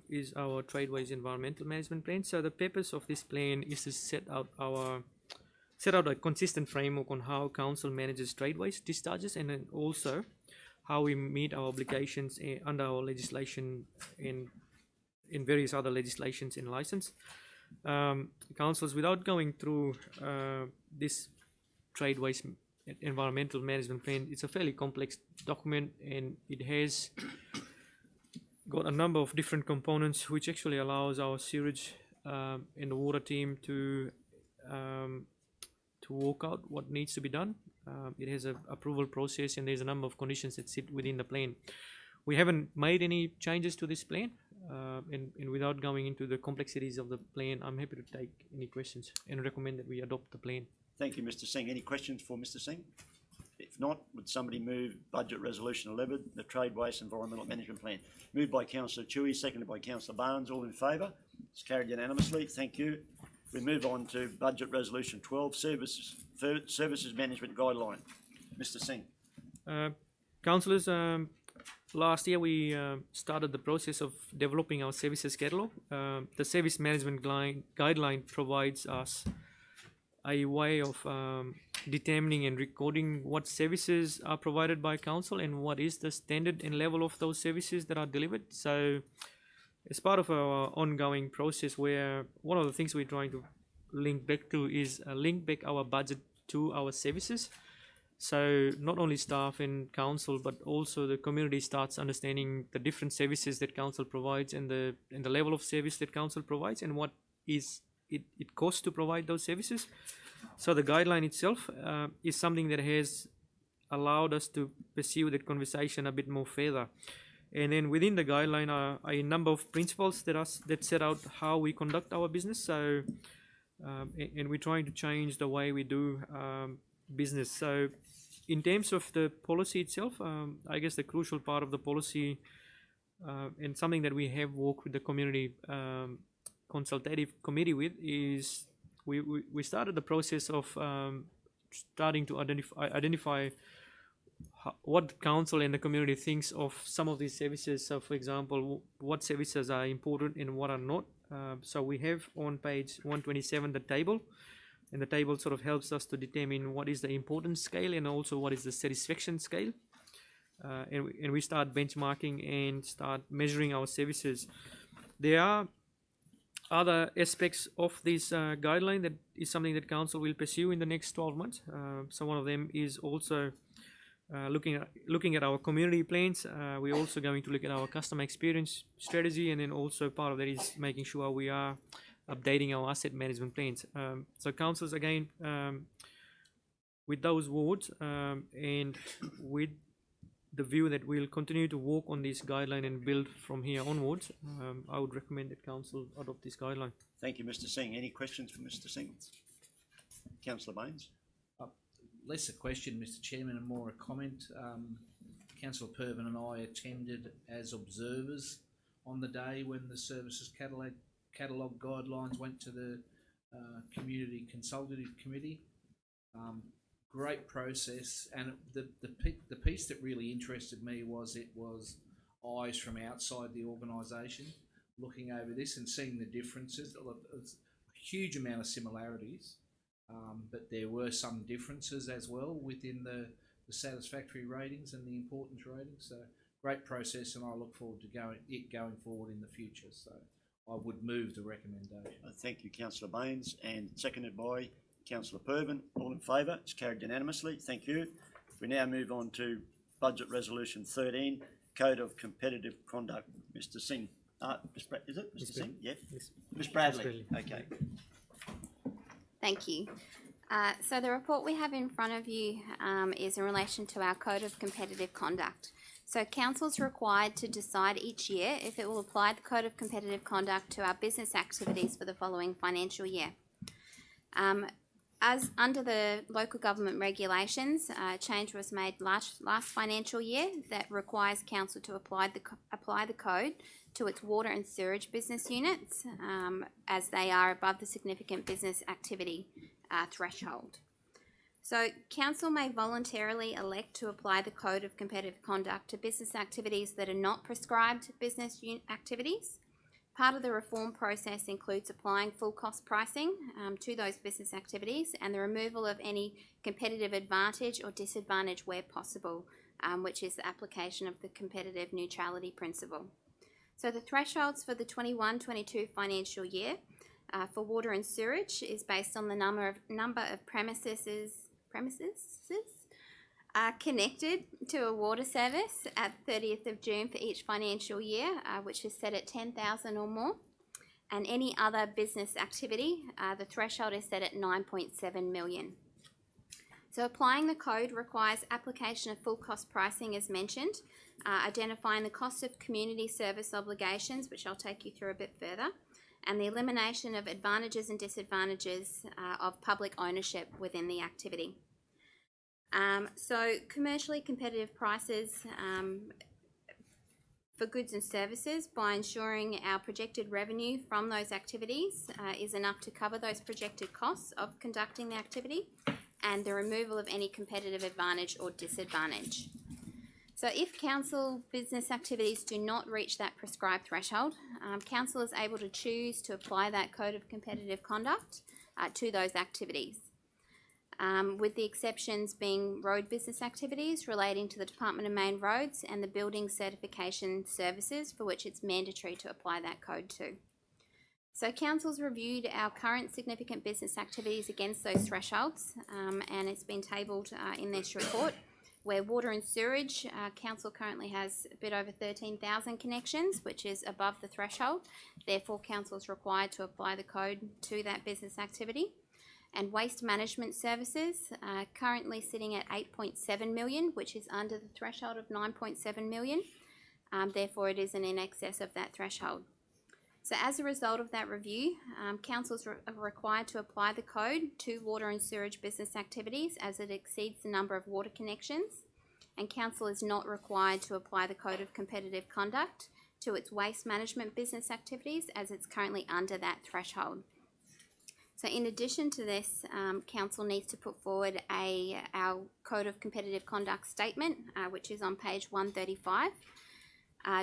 is our Trade Waste Environmental Management Plan. So, the purpose of this plan is to set out a consistent framework on how council manages trade waste discharges, and then also how we meet our obligations under our legislation in various other legislations and license. Councils, without going through this trade waste environmental management plan, it's a fairly complex document, and it has got a number of different components which actually allows our sewage and the water team to work out what needs to be done. It has an approval process, and there's a number of conditions that sit within the plan. We haven't made any changes to this plan, and without going into the complexities of the plan, I'm happy to take any questions and recommend that we adopt the plan. Thank you, Mr. Singh. Any questions for Mr. Singh? If not, would somebody move Budget Resolution 11, the Trade Waste Environmental Management Plan? Moved by Councillor Chewy, seconded by Councillor Barnes. All in favour? It's carried unanimously. Thank you. We move on to Budget Resolution 12, Services Management Guideline. Mr. Singh. Councillors, last year we started the process of developing our services catalogue. The Service Management Guideline provides us a way of determining and recording what services are provided by council and what is the standard and level of those services that are delivered. So, as part of our ongoing process, where one of the things we're trying to link back to is link back our budget to our services. So not only staff in council, but also the community starts understanding the different services that council provides, and the level of service that council provides, and what is it costs to provide those services. So the guideline itself is something that has allowed us to pursue that conversation a bit more further. And then within the guideline are a number of principles that set out how we conduct our business. So, and we're trying to change the way we do business. So, in terms of the policy itself, I guess the crucial part of the policy and something that we have worked with the community consultative committee with is we started the process of starting to identify what the council and the community thinks of some of these services. So, for example, what services are important and what are not. So we have on page 127 the table, and the table sort of helps us to determine what is the importance scale and also what is the satisfaction scale. And we start benchmarking and start measuring our services. There are other aspects of this guideline that is something that council will pursue in the next 12 months. So one of them is also looking at our community plans. We're also going to look at our customer experience strategy, and then also part of that is making sure we are updating our asset management plans. So councils, again, with those words and with the view that we'll continue to work on this guideline and build from here onwards, I would recommend that council adopt this guideline. Thank you, Mr. Singh. Any questions for Mr. Singh? Councillor Baines. Less a question, Mr. Chairman, and more a comment. Councillor Pervin and I attended as observers on the day when the services catalogue guidelines went to the Community Consultative Committee. great process, and the piece that really interested me was it was eyes from outside the organisation looking over this and seeing the differences. There's a huge amount of similarities, but there were some differences as well within the satisfactory ratings and the importance ratings. So great process, and I look forward to going forward in the future. So I would move the recommendation. Thank you, Councillor Baines, and seconded by Councillor Pervin. All in favour? It's carried unanimously. Thank you. We now move on to Budget Resolution 13, Code of Competitive Conduct. Mr. Singh. Is it Mr. Singh? Yep. Ms. Bradley. Okay. Thank you. So the report we have in front of you is in relation to our Code of Competitive Conduct. So Council is required to decide each year if it will apply the Code of Competitive Conduct to our business activities for the following financial year. As under the local government regulations, a change was made last financial year that requires Council to apply the code to its water and sewage business units as they are above the significant business activity threshold. So Council may voluntarily elect to apply the Code of Competitive Conduct to business activities that are not prescribed business activities. Part of the reform process includes applying full cost pricing to those business activities and the removal of any competitive advantage or disadvantage where possible, which is the application of the competitive neutrality principle. So the thresholds for the 21-22 financial year for water and sewage is based on the number of premises connected to a water service at 30th of June for each financial year, which is set at 10,000 or more. And any other business activity, the threshold is set at 9.7 million. So applying the code requires application of full cost pricing as mentioned, identifying the cost of community service obligations, which I'll take you through a bit further, and the elimination of advantages and disadvantages of public ownership within the activity. So commercially competitive prices for goods and services by ensuring our projected revenue from those activities is enough to cover those projected costs of conducting the activity and the removal of any competitive advantage or disadvantage. So if council business activities do not reach that prescribed threshold, council is able to choose to apply that Code of Competitive Conduct to those activities. With the exceptions being road business activities relating to the Department of Main Roads and the building certification services for which it's mandatory to apply that code to. So Council's reviewed our current significant business activities against those thresholds and it's been tabled in this report where water and sewage, Council currently has a bit over 13,000 connections, which is above the threshold. Therefore, Council is required to apply the code to that business activity. And waste management services, currently sitting at 8.7 million, which is under the threshold of 9.7 million. Therefore, it is in excess of that threshold. So as a result of that review, councils are required to apply the code to water and sewage business activities as it exceeds the number of water connections, and council is not required to apply the Code of Competitive Conduct to its waste management business activities as it's currently under that threshold. So in addition to this, council needs to put forward our Code of Competitive Conduct statement, which is on page 135.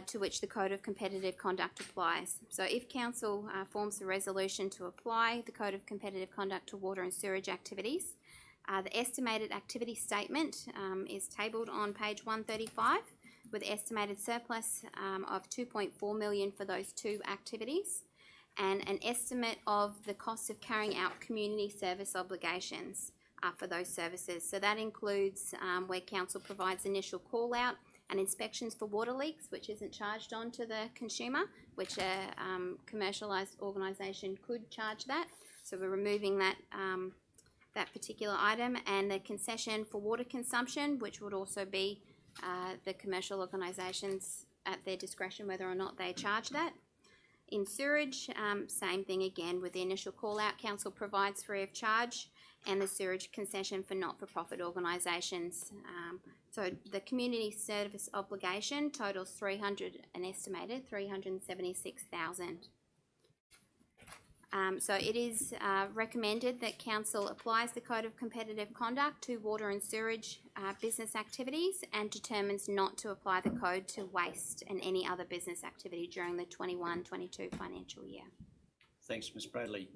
To which the Code of Competitive Conduct applies. So if council forms a resolution to apply the Code of Competitive Conduct to water and sewage activities, the estimated activity statement is tabled on page 135 with estimated surplus of 2.4 million for those two activities and an estimate of the cost of carrying out community service obligations for those services. So that includes where council provides initial call out and inspections for water leaks, which isn't charged on to the consumer, which a commercialised organisation could charge that. So we're removing that, that particular item, and the concession for water consumption, which would also be the commercial organisations at their discretion whether or not they charge that. In sewage, same thing again with the initial call out council provides free of charge, and the sewage concession for not-for-profit organisations. So the community service obligation totals an estimated 376,000. So it is recommended that council applies the Code of Competitive Conduct to water and sewage business activities and determines not to apply the code to waste and any other business activity during the 21-22 financial year. Thanks, Ms Bradley.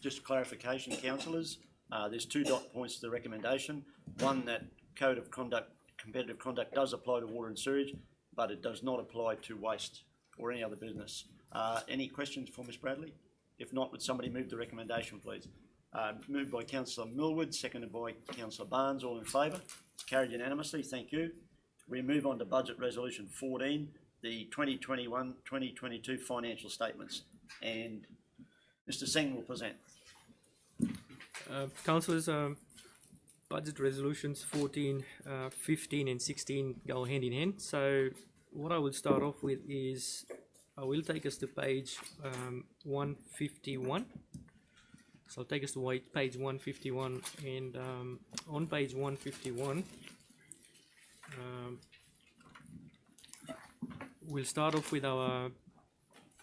Just clarification, councillors, there's two dot points to the recommendation. One, that Code of Conduct, Competitive Conduct does apply to water and sewage, but it does not apply to waste or any other business. Any questions for Ms Bradley? If not, would somebody move the recommendation, please? Moved by Councillor Millwood, seconded by Councillor Barnes. All in favour? It's carried unanimously. Thank you. We move on to Budget Resolution 14, the 2021-2022 financial statements. And Mr Singh will present. Councillors, budget resolutions 14, 15 and 16 go hand in hand. So what I will start off with is I will take us to page 151. So I'll take us to page 151, and on page 151 we'll start off with our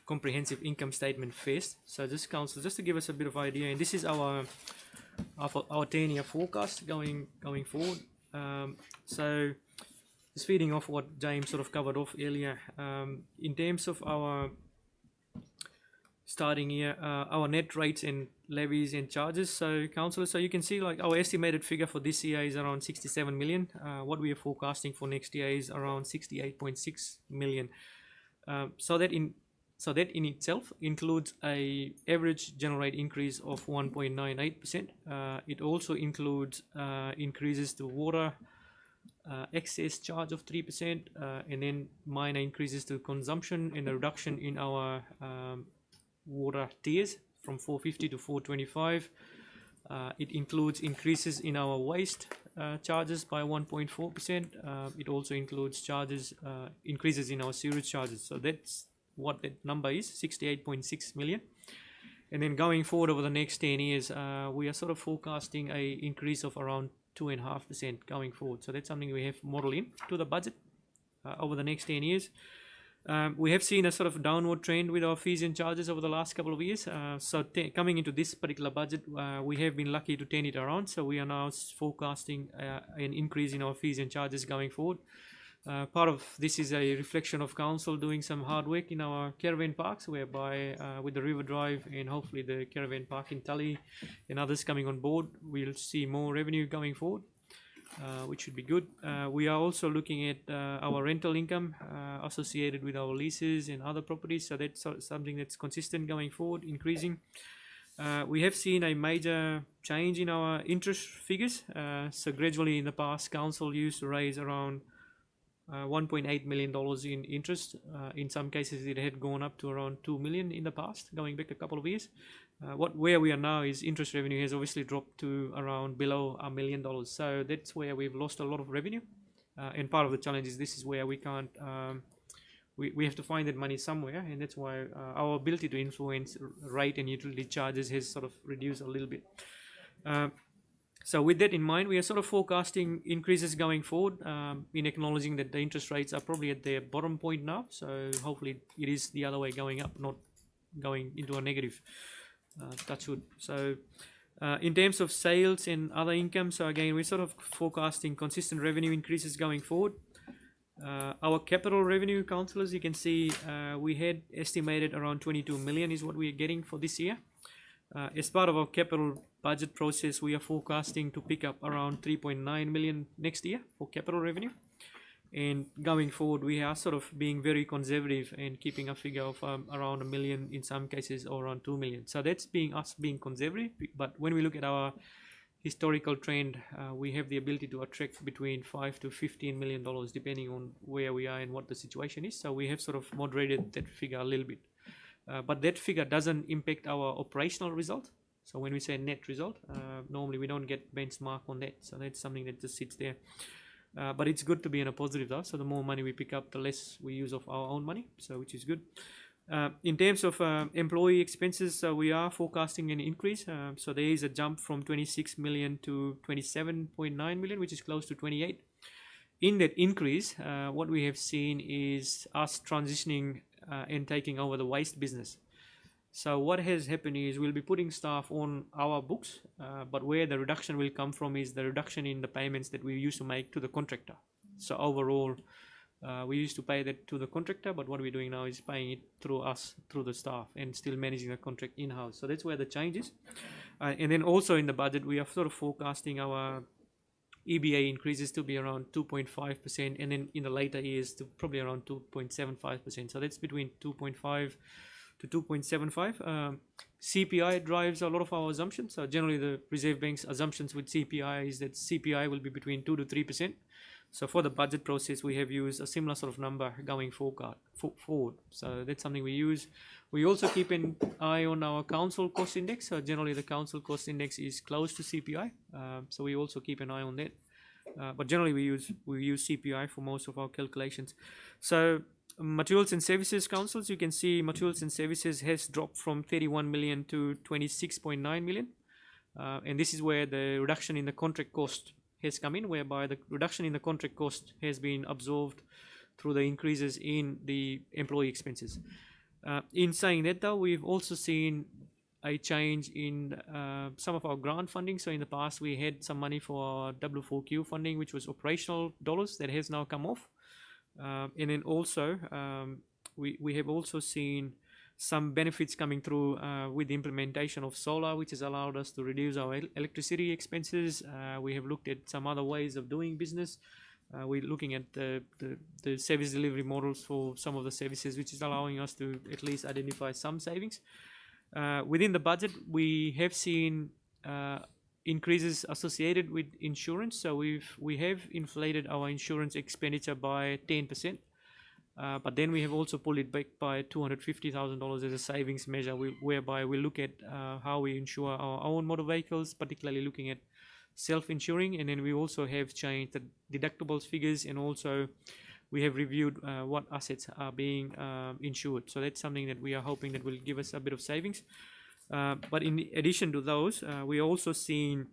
comprehensive income statement first. So this, council, just to give us a bit of idea, and this is our 10-year forecast going forward. So just feeding off what James sort of covered off earlier, in terms of our starting year, our net rates and levies and charges. So councillors, so you can see like our estimated figure for this year is around 67 million. What we are forecasting for next year is around 68.6 million. So that in itself includes a average general rate increase of 1.98%. It also includes increases to water excess charge of 3%, and then minor increases to consumption and a reduction in our water tiers from 450 to 425. It includes increases in our waste charges by 1.4%. It also includes charges increases in our sewage charges. So that's what that number is, 68.6 million. And then going forward over the next 10 years, we are sort of forecasting a increase of around 2.5% going forward. So that's something we have modeled in to the budget over the next 10 years. We have seen a sort of downward trend with our fees and charges over the last couple of years. So coming into this particular budget, we have been lucky to turn it around. So we are now forecasting an increase in our fees and charges going forward. Part of this is a reflection of council doing some hard work in our caravan parks, whereby with the River Drive and hopefully the caravan park in Tully and others coming on board, we'll see more revenue going forward, which should be good. We are also looking at our rental income associated with our leases and other properties, so that's something that's consistent going forward, increasing. We have seen a major change in our interest figures. So gradually in the past, council used to raise around $1.8 million in interest. In some cases it had gone up to around 2 million in the past, going back a couple of years. Where we are now is interest revenue has obviously dropped to around below $1 million. So that's where we've lost a lot of revenue. And part of the challenge is this is where we can't, we have to find that money somewhere, and that's why our ability to influence rate and utility charges has sort of reduced a little bit. So with that in mind, we are sort of forecasting increases going forward, in acknowledging that the interest rates are probably at their bottom point now. So hopefully it is the other way going up, not going into a negative. Touch wood. So in terms of sales and other income, so again, we're sort of forecasting consistent revenue increases going forward. Our capital revenue, councillors, you can see we had estimated around 22 million is what we are getting for this year. As part of our capital budget process, we are forecasting to pick up around 3.9 million next year for capital revenue. And going forward, we are sort of being very conservative and keeping a figure of around 1 million in some cases, or around 2 million. So that's us being conservative. But when we look at our historical trend, we have the ability to attract between $5 to $15 million depending on where we are and what the situation is. So we have sort of moderated that figure a little bit. But that figure doesn't impact our operational result. So when we say net result, normally we don't get benchmark on that. So that's something that just sits there. But it's good to be in a positive though. So the more money we pick up, the less we use of our own money. So which is good. In terms of employee expenses, we are forecasting an increase. So there is a jump from 26 million to 27.9 million, which is close to 28. In that increase, what we have seen is us transitioning and taking over the waste business. So what has happened is we'll be putting staff on our books, but where the reduction will come from is the reduction in the payments that we used to make to the contractor. So overall, we used to pay that to the contractor, but what we're doing now is paying it through us, through the staff, and still managing the contract in-house. So that's where the change is. And then also in the budget, we are sort of forecasting our EBA increases to be around 2.5%, and then in the later years to probably around 2.75%. So that's between 2.5 to 2.75. CPI drives a lot of our assumptions. So generally the Reserve Bank's assumptions with CPI is that CPI will be between 2 to 3%. So for the budget process, we have used a similar sort of number going forward. So that's something we use. We also keep an eye on our council cost index. So generally the council cost index is close to CPI. So we also keep an eye on that. But generally we use CPI for most of our calculations. So materials and services councils, you can see materials and services has dropped from 31 million to 26.9 million. And this is where the reduction in the contract cost has come in, whereby the reduction in the contract cost has been absorbed through the increases in the employee expenses. In saying that though, we've also seen a change in some of our grant funding. So in the past we had some money for our W4Q funding, which was operational dollars, that has now come off. And then also we have also seen some benefits coming through with the implementation of solar, which has allowed us to reduce our electricity expenses. We have looked at some other ways of doing business. We're looking at the service delivery models for some of the services, which is allowing us to at least identify some savings. Within the budget, we have seen increases associated with insurance. So we have inflated our insurance expenditure by 10%. But then we have also pulled it back by $250,000 as a savings measure, whereby we look at how we insure our own motor vehicles, particularly looking at self-insuring. And then we also have changed the deductibles figures, and also we have reviewed what assets are being insured. So that's something that we are hoping that will give us a bit of savings. But in addition to those, we are also seeing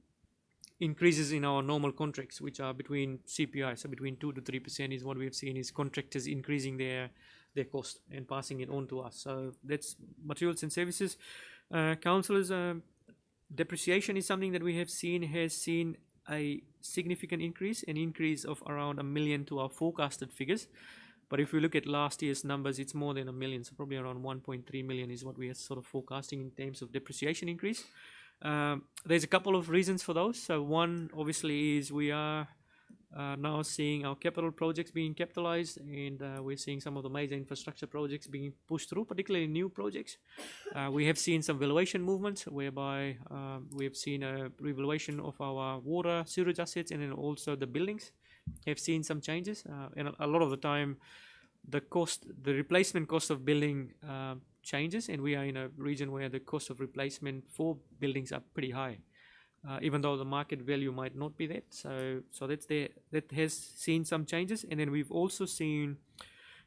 increases in our normal contracts, which are between CPI, so between 2 to 3% is what we have seen, is contractors increasing their cost and passing it on to us. So that's materials and services. Councillors, depreciation is something that we have seen has seen a significant increase, an increase of around $1 million to our forecasted figures. But if we look at last year's numbers, it's more than $1 million, so probably around 1.3 million is what we are sort of forecasting in terms of depreciation increase. There's a couple of reasons for those. So one, obviously, is we are now seeing our capital projects being capitalized, and we're seeing some of the major infrastructure projects being pushed through, particularly new projects. We have seen some valuation movements, whereby we have seen a revaluation of our water, sewage assets, and then also the buildings have seen some changes. And a lot of the time, the replacement cost of building changes, and we are in a region where the cost of replacement for buildings are pretty high, even though the market value might not be that. So that's there. That has seen some changes. And then we've also seen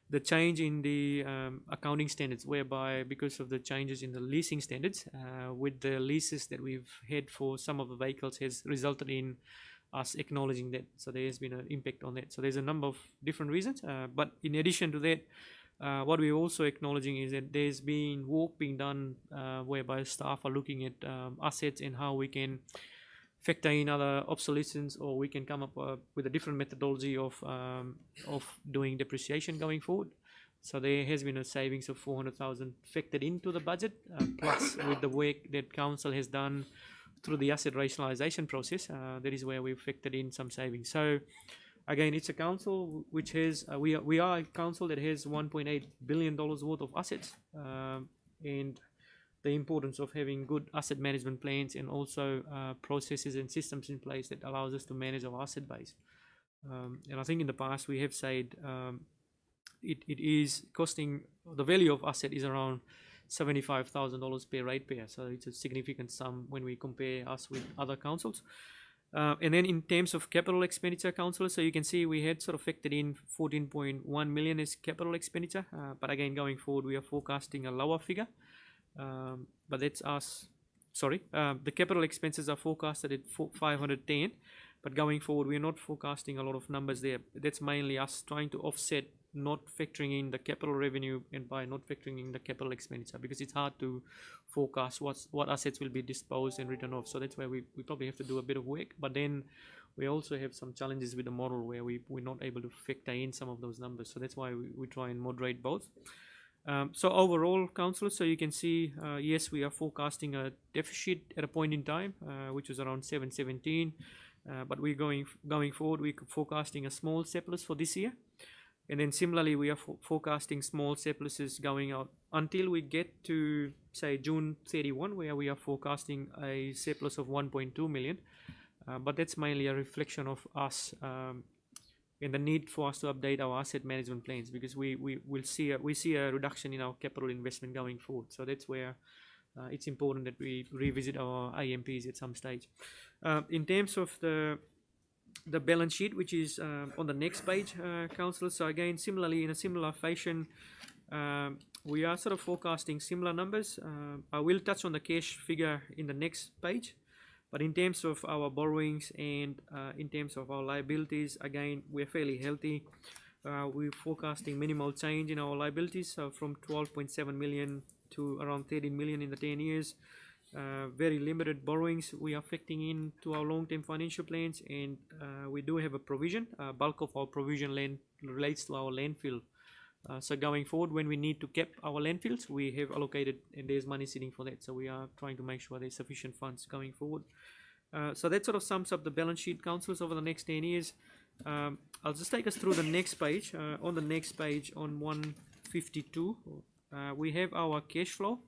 the change in the accounting standards, whereby because of the changes in the leasing standards, with the leases that we've had for some of the vehicles, has resulted in us acknowledging that. So there has been an impact on that. So there's a number of different reasons. But in addition to that, what we're also acknowledging is that there's been work being done whereby staff are looking at assets and how we can factor in other obsolescence, or we can come up with a different methodology of doing depreciation going forward. So there has been a savings of 400,000 factored into the budget, plus with the work that council has done through the asset rationalisation process, that is where we've factored in some savings. So again, it's a council which has, we are a council that has $1.8 billion worth of assets, and the importance of having good asset management plans and also processes and systems in place that allows us to manage our asset base. And I think in the past we have said it is costing, the value of asset is around $75,000 per ratepayer, so it's a significant sum when we compare us with other councils. And then in terms of capital expenditure, councillors, so you can see we had sort of factored in 14.1 million as capital expenditure, but again going forward we are forecasting a lower figure. But that's us, sorry, the capital expenses are forecasted at 510, but going forward we're not forecasting a lot of numbers there. That's mainly us trying to offset not factoring in the capital revenue and by not factoring in the capital expenditure, because it's hard to forecast what assets will be disposed and written off. So that's where we probably have to do a bit of work. But then we also have some challenges with the model where we're not able to factor in some of those numbers. So that's why we try and moderate both. So overall, councillors, so you can see, yes, we are forecasting a deficit at a point in time, which was around 717. But we're going forward, we're forecasting a small surplus for this year. And then similarly, we are forecasting small surpluses going out until we get to, say, June 31, where we are forecasting a surplus of 1.2 million. But that's mainly a reflection of us and the need for us to update our asset management plans, because we see a reduction in our capital investment going forward. So that's where it's important that we revisit our AMPs at some stage. In terms of the balance sheet, which is on the next page, councillors. So again, similarly, in a similar fashion, we are sort of forecasting similar numbers. I will touch on the cash figure in the next page. But in terms of our borrowings and in terms of our liabilities, again, we're fairly healthy. We're forecasting minimal change in our liabilities, so from 12.7 million to around 13 million in the 10 years. Very limited borrowings we are factoring in to our long-term financial plans, and we do have a provision. Bulk of our provision relates to our landfill. So going forward, when we need to cap our landfills, we have allocated, and there's money sitting for that. So we are trying to make sure there's sufficient funds going forward. So that sort of sums up the balance sheet, councillors, over the next 10 years. I'll just take us through the next page. On the next page, on 152, we have our cash flow.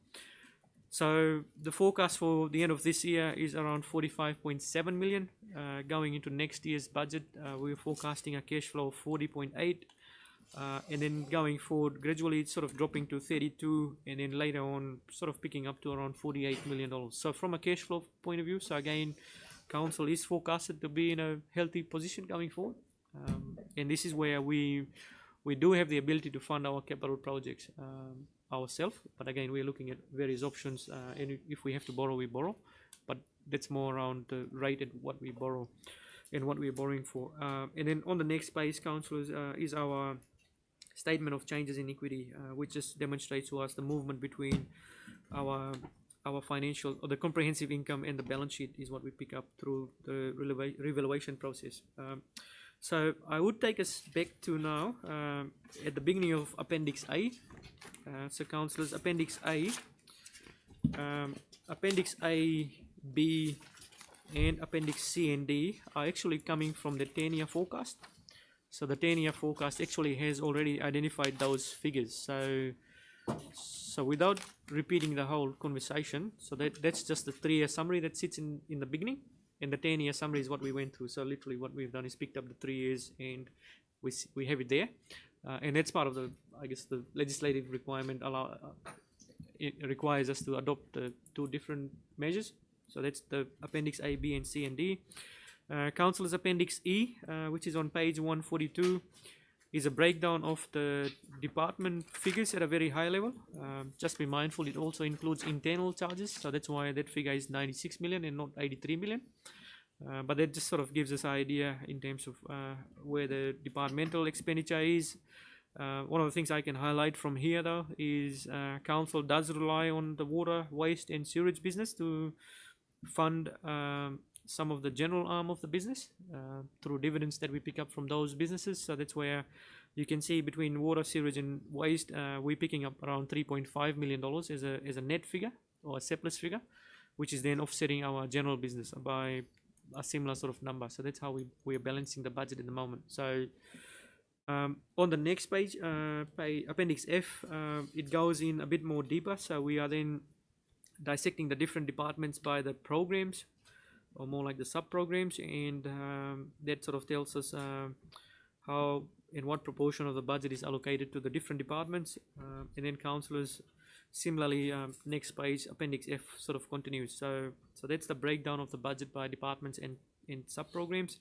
So the forecast for the end of this year is around 45.7 million. Going into next year's budget, we're forecasting a cash flow of 40.8. And then going forward, gradually it's sort of dropping to 32, and then later on sort of picking up to around $48 million. So from a cash flow point of view, so again, council is forecasted to be in a healthy position going forward. And this is where we do have the ability to fund our capital projects ourselves. But again, we're looking at various options, and if we have to borrow, we borrow. But that's more around the rate at what we borrow and what we're borrowing for. And then on the next page, councillors, is our statement of changes in equity, which just demonstrates to us the movement between our financial, or the comprehensive income, and the balance sheet is what we pick up through the revaluation process. So I would take us back to now at the beginning of Appendix A. So councillors, Appendix A, B, and Appendix C and D are actually coming from the 10-year forecast. So the 10-year forecast actually has already identified those figures. So without repeating the whole conversation, so that's just the 3-year summary that sits in the beginning, and the 10-year summary is what we went through. So literally what we've done is picked up the 3 years, and we have it there, and that's part of the, I guess, the legislative requirement. It requires us to adopt 2 different measures. So that's the Appendix A, B, and C and D. Councillors, Appendix E, which is on page 142, is a breakdown of the department figures at a very high level. Just be mindful, it also includes internal charges, so that's why that figure is 96 million and not 83 million. But that just sort of gives us an idea in terms of where the departmental expenditure is. One of the things I can highlight from here, though, is council does rely on the water, waste, and sewage business to fund some of the general arm of the business through dividends that we pick up from those businesses. So that's where you can see between water, sewage, and waste, we're picking up around $3.5 million as a net figure, or a surplus figure, which is then offsetting our general business by a similar sort of number. So that's how we're balancing the budget at the moment. So on the next page, Appendix F, it goes in a bit more deeper. So we are then dissecting the different departments by the programs, or more like the sub-programs, and that sort of tells us how and what proportion of the budget is allocated to the different departments. And then councillors, similarly, next page, Appendix F sort of continues. So that's the breakdown of the budget by departments and sub-programs.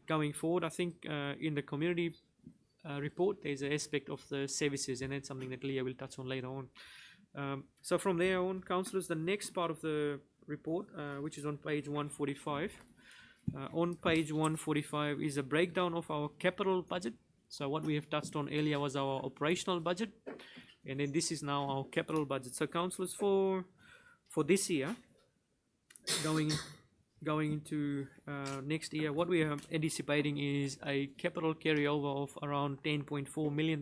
Going forward, I think in the community report, there's an aspect of the services, and that's something that Leah will touch on later on. So from there on, councillors, the next part of the report, which is on page 145. On page 145 is a breakdown of our capital budget. So what we have touched on earlier was our operational budget, and then this is now our capital budget. So councillors, for this year, going into next year, what we are anticipating is a capital carryover of around $10.4 million.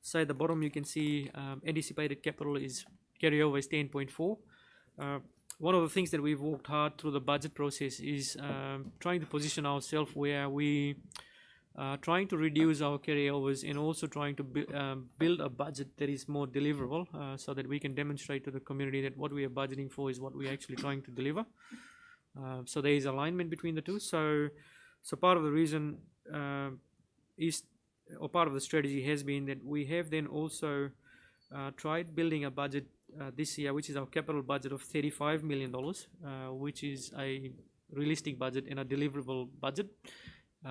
So at the bottom you can see anticipated capital is carryover is 10.4. One of the things that we've worked hard through the budget process is trying to position ourselves where we trying to reduce our carryovers and also trying to build a budget that is more deliverable, so that we can demonstrate to the community that what we are budgeting for is what we're actually trying to deliver. So there is alignment between the two. So part of the reason part of the strategy has been that we have then also tried building a budget this year, which is our capital budget of $35 million, which is a realistic budget and a deliverable budget,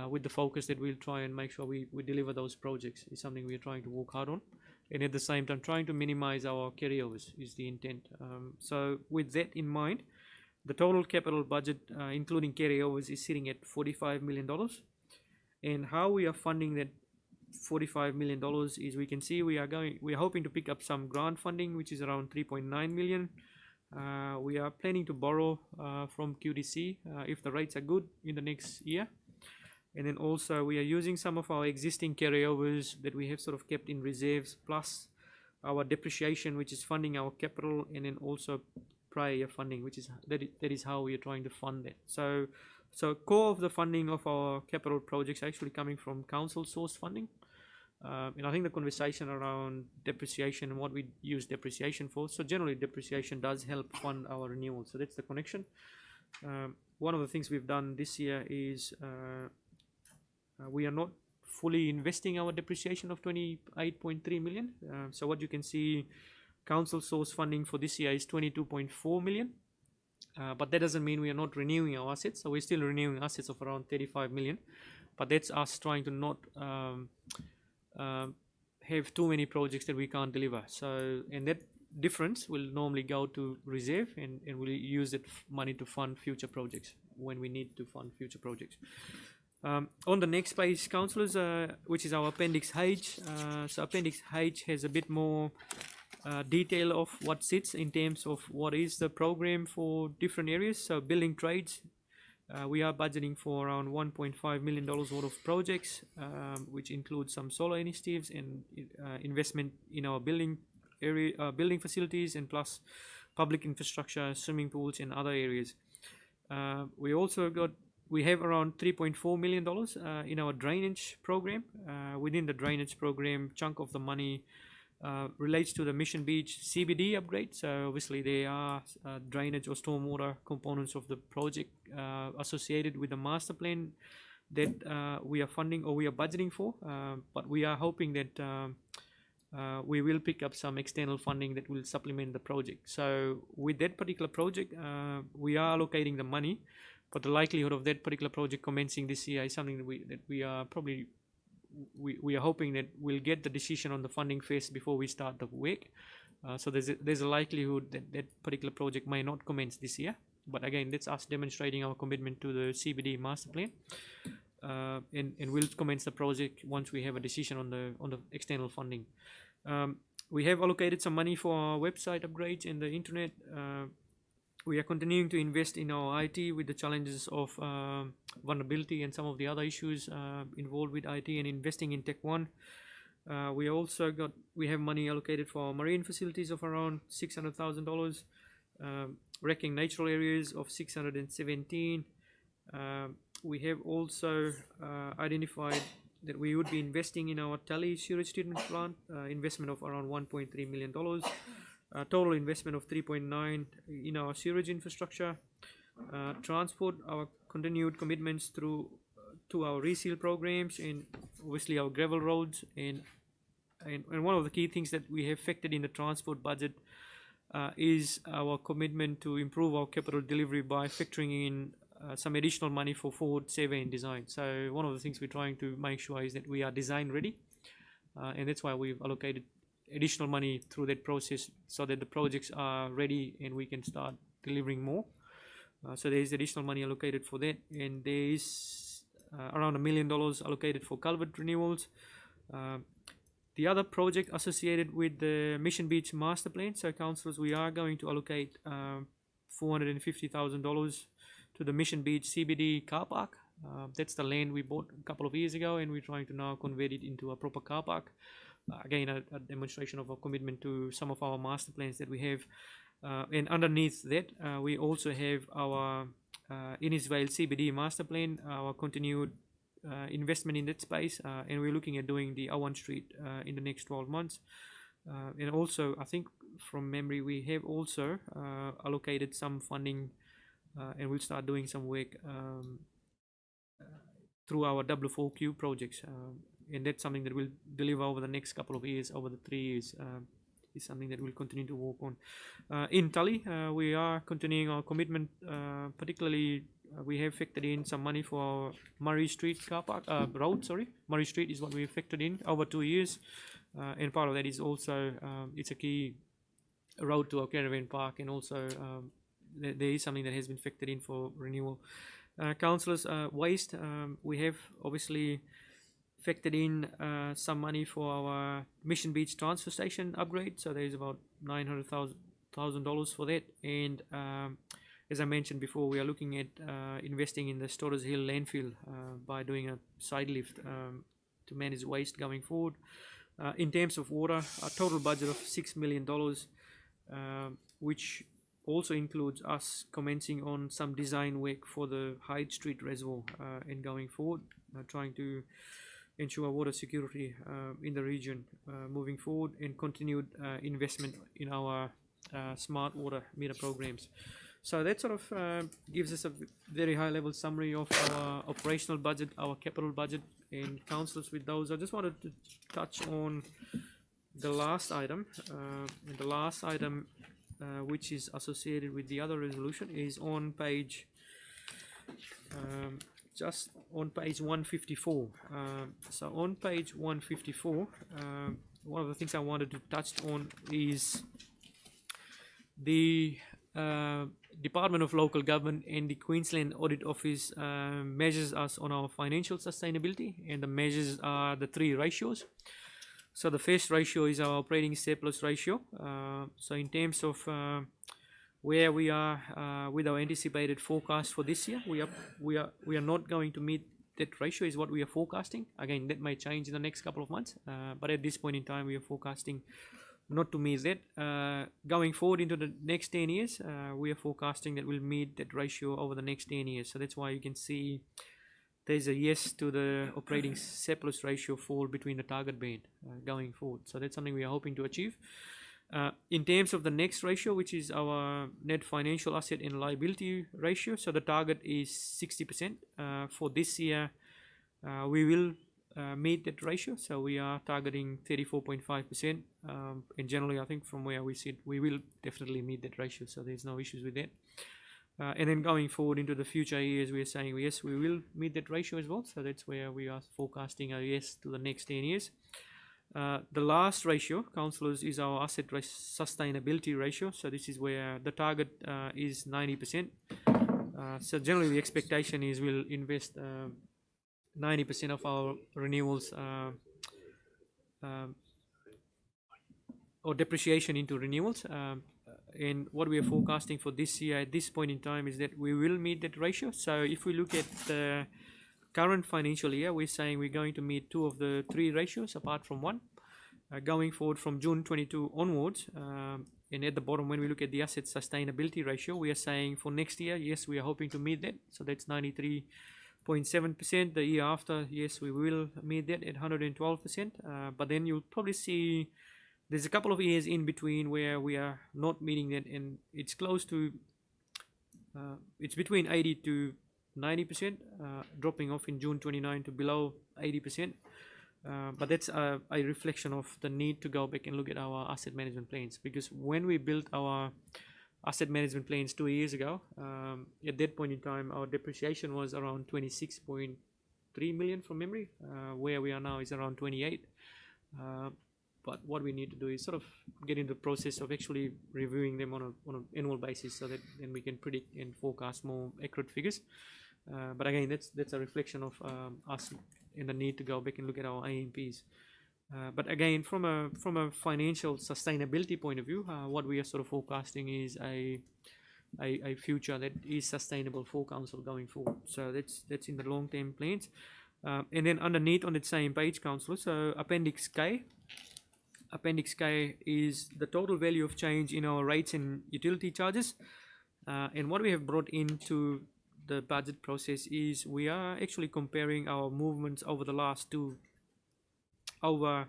with the focus that we'll try and make sure we deliver those projects is something we're trying to work hard on, and at the same time trying to minimize our carryovers is the intent. So with that in mind, the total capital budget including carryovers is sitting at $45 million, and how we are funding that $45 million is, we can see we are hoping to pick up some grant funding, which is around $3.9 million. We are planning to borrow from QDC if the rates are good in the next year, and then also we are using some of our existing carryovers that we have sort of kept in reserves, plus our depreciation, which is funding our capital, and then also prior year funding, which is that is how we are trying to fund that. So core of the funding of our capital projects are actually coming from council source funding, and I think the conversation around depreciation and what we use depreciation for. So generally depreciation does help fund our renewal. So that's the connection. One of the things we've done this year is we are not fully investing our depreciation of $28.3 million. So what you can see, council source funding for this year is $22.4 million. But that doesn't mean we are not renewing our assets. So we're still renewing assets of around $35 million. But that's us trying to not have too many projects that we can't deliver. So, and that difference will normally go to reserve, and we'll use that money to fund future projects when we need to fund future projects. On the next page, councillors, which is our Appendix H. So Appendix H has a bit more detail of what sits in terms of what is the program for different areas. So building trades, we are budgeting for around $1.5 million worth of projects, which includes some solar initiatives and investment in our building facilities, and plus public infrastructure, swimming pools, and other areas. We have around $3.4 million in our drainage program. Within the drainage program, chunk of the money relates to the Mission Beach CBD upgrade. So obviously there are drainage or stormwater components of the project associated with the master plan that we are funding or we are budgeting for, but we are hoping that we will pick up some external funding that will supplement the project. So with that particular project, we are allocating the money, but the likelihood of that particular project commencing this year is something that we are probably we are hoping that we'll get the decision on the funding phase before we start the work. So there's a likelihood that that particular project may not commence this year. But again, that's us demonstrating our commitment to the CBD master plan, and we'll commence the project once we have a decision on the external funding. We have allocated some money for our website upgrades and the internet. We are continuing to invest in our IT with the challenges of vulnerability and some of the other issues involved with IT, and investing in Tech One. We have money allocated for our marine facilities of around $600,000, wrecking natural areas of $617. We have also identified that we would be investing in our Tally sewage treatment plant, investment of around $1.3 million. Total investment of 3.9 in our sewage infrastructure. Transport, our continued commitments to our reseal programs, and obviously our gravel roads, and one of the key things that we have factored in the transport budget is our commitment to improve our capital delivery by factoring in some additional money for forward survey and design. So one of the things we're trying to make sure is that we are design ready, and that's why we've allocated additional money through that process so that the projects are ready and we can start delivering more. So there is additional money allocated for that, and there is around $1 million allocated for culvert renewals. The other project associated with the Mission Beach master plan, so councillors, we are going to allocate $450,000 to the Mission Beach CBD car park. That's the land we bought a couple of years ago, and we're trying to now convert it into a proper car park. Again, a demonstration of our commitment to some of our master plans that we have. And underneath that, we also have our Innisvale CBD master plan, our continued investment in that space, and we're looking at doing the Owen Street in the next 12 months. And also, I think from memory, we have also allocated some funding, and we'll start doing some work through our W4Q projects, and that's something that we'll deliver over the next couple of years, over the 3 years. Is something that we'll continue to work on. In Tully, we are continuing our commitment, particularly we have factored in some money for our Murray Street car park, road, sorry. Murray Street is what we have factored in over 2 years, and part of that is also, it's a key road to our caravan park, and also there is something that has been factored in for renewal. Councillors, waste, we have obviously factored in some money for our Mission Beach transfer station upgrade, so there's about $900,000 for that, and as I mentioned before, we are looking at investing in the Storrs Hill landfill by doing a side lift to manage waste going forward. In terms of water, a total budget of $6 million, which also includes us commencing on some design work for the Hyde Street reservoir and going forward, trying to ensure water security in the region moving forward, and continued investment in our smart water meter programs. So that sort of gives us a very high level summary of our operational budget, our capital budget, and councillors, with those, I just wanted to touch on the last item. And the last item, which is associated with the other resolution, is on page just on page 154. So on page 154, one of the things I wanted to touch on is the Department of Local Government and the Queensland Audit Office measures us on our financial sustainability, and the measures are the 3 ratios. So the first ratio is our operating surplus ratio. So in terms of where we are with our anticipated forecast for this year, we are not going to meet that ratio, is what we are forecasting. Again, that may change in the next couple of months, but at this point in time, we are forecasting not to meet that. Going forward into the next 10 years, we are forecasting that we'll meet that ratio over the next 10 years. So that's why you can see there's a yes to the operating surplus ratio fall between the target band going forward. So that's something we are hoping to achieve. In terms of the next ratio, which is our net financial asset and liability ratio, so the target is 60%. For this year, we will meet that ratio, so we are targeting 34.5%, and generally I think from where we sit, we will definitely meet that ratio, so there's no issues with that. And then going forward into the future years, we are saying yes, we will meet that ratio as well, so that's where we are forecasting a yes to the next 10 years. The last ratio, councillors, is our asset sustainability ratio, so this is where the target is 90%. So generally the expectation is we'll invest 90% of our renewals or depreciation into renewals, and what we are forecasting for this year at this point in time is that we will meet that ratio. So if we look at the current financial year, we're saying we're going to meet 2 of the 3 ratios apart from 1. Going forward from June 22 onwards, and at the bottom when we look at the asset sustainability ratio, we are saying for next year, yes, we are hoping to meet that, so that's 93.7%. The year after, yes, we will meet that at 112%, but then you'll probably see there's a couple of years in between where we are not meeting that, and it's close to it's between 80 to 90%, dropping off in June 29 to below 80%, but that's a reflection of the need to go back and look at our asset management plans, because when we built our asset management plans 2 years ago, at that point in time our depreciation was around 26.3 million from memory, where we are now is around 28. But what we need to do is sort of get into the process of actually reviewing them on an annual basis, so that then we can predict and forecast more accurate figures. But again, that's a reflection of us in the need to go back and look at our AMPs. But again, from a financial sustainability point of view, what we are sort of forecasting is a future that is sustainable for council going forward. So that's in the long-term plans. And then underneath on that same page, councillor, so Appendix K. Appendix K is the total value of change in our rates and utility charges. And what we have brought into the budget process is we are actually comparing our movements over the last over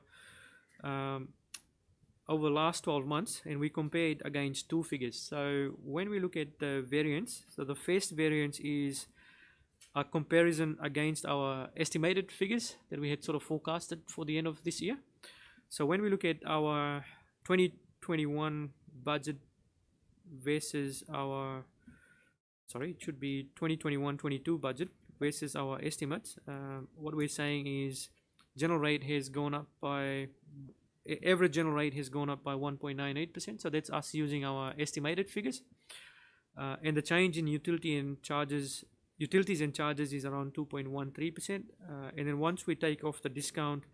last 12 months, and we compare it against two figures. So when we look at the variance, so the first variance is a comparison against our estimated figures that we had sort of forecasted for the end of this year. So when we look at our 2021 budget versus our, sorry, it should be 2021-22 budget versus our estimates, what we're saying is general rate has gone up by, average general rate has gone up by 1.98%. So that's us using our estimated figures. And the change in utilities and charges is around 2.13%. And then once we take off the discount,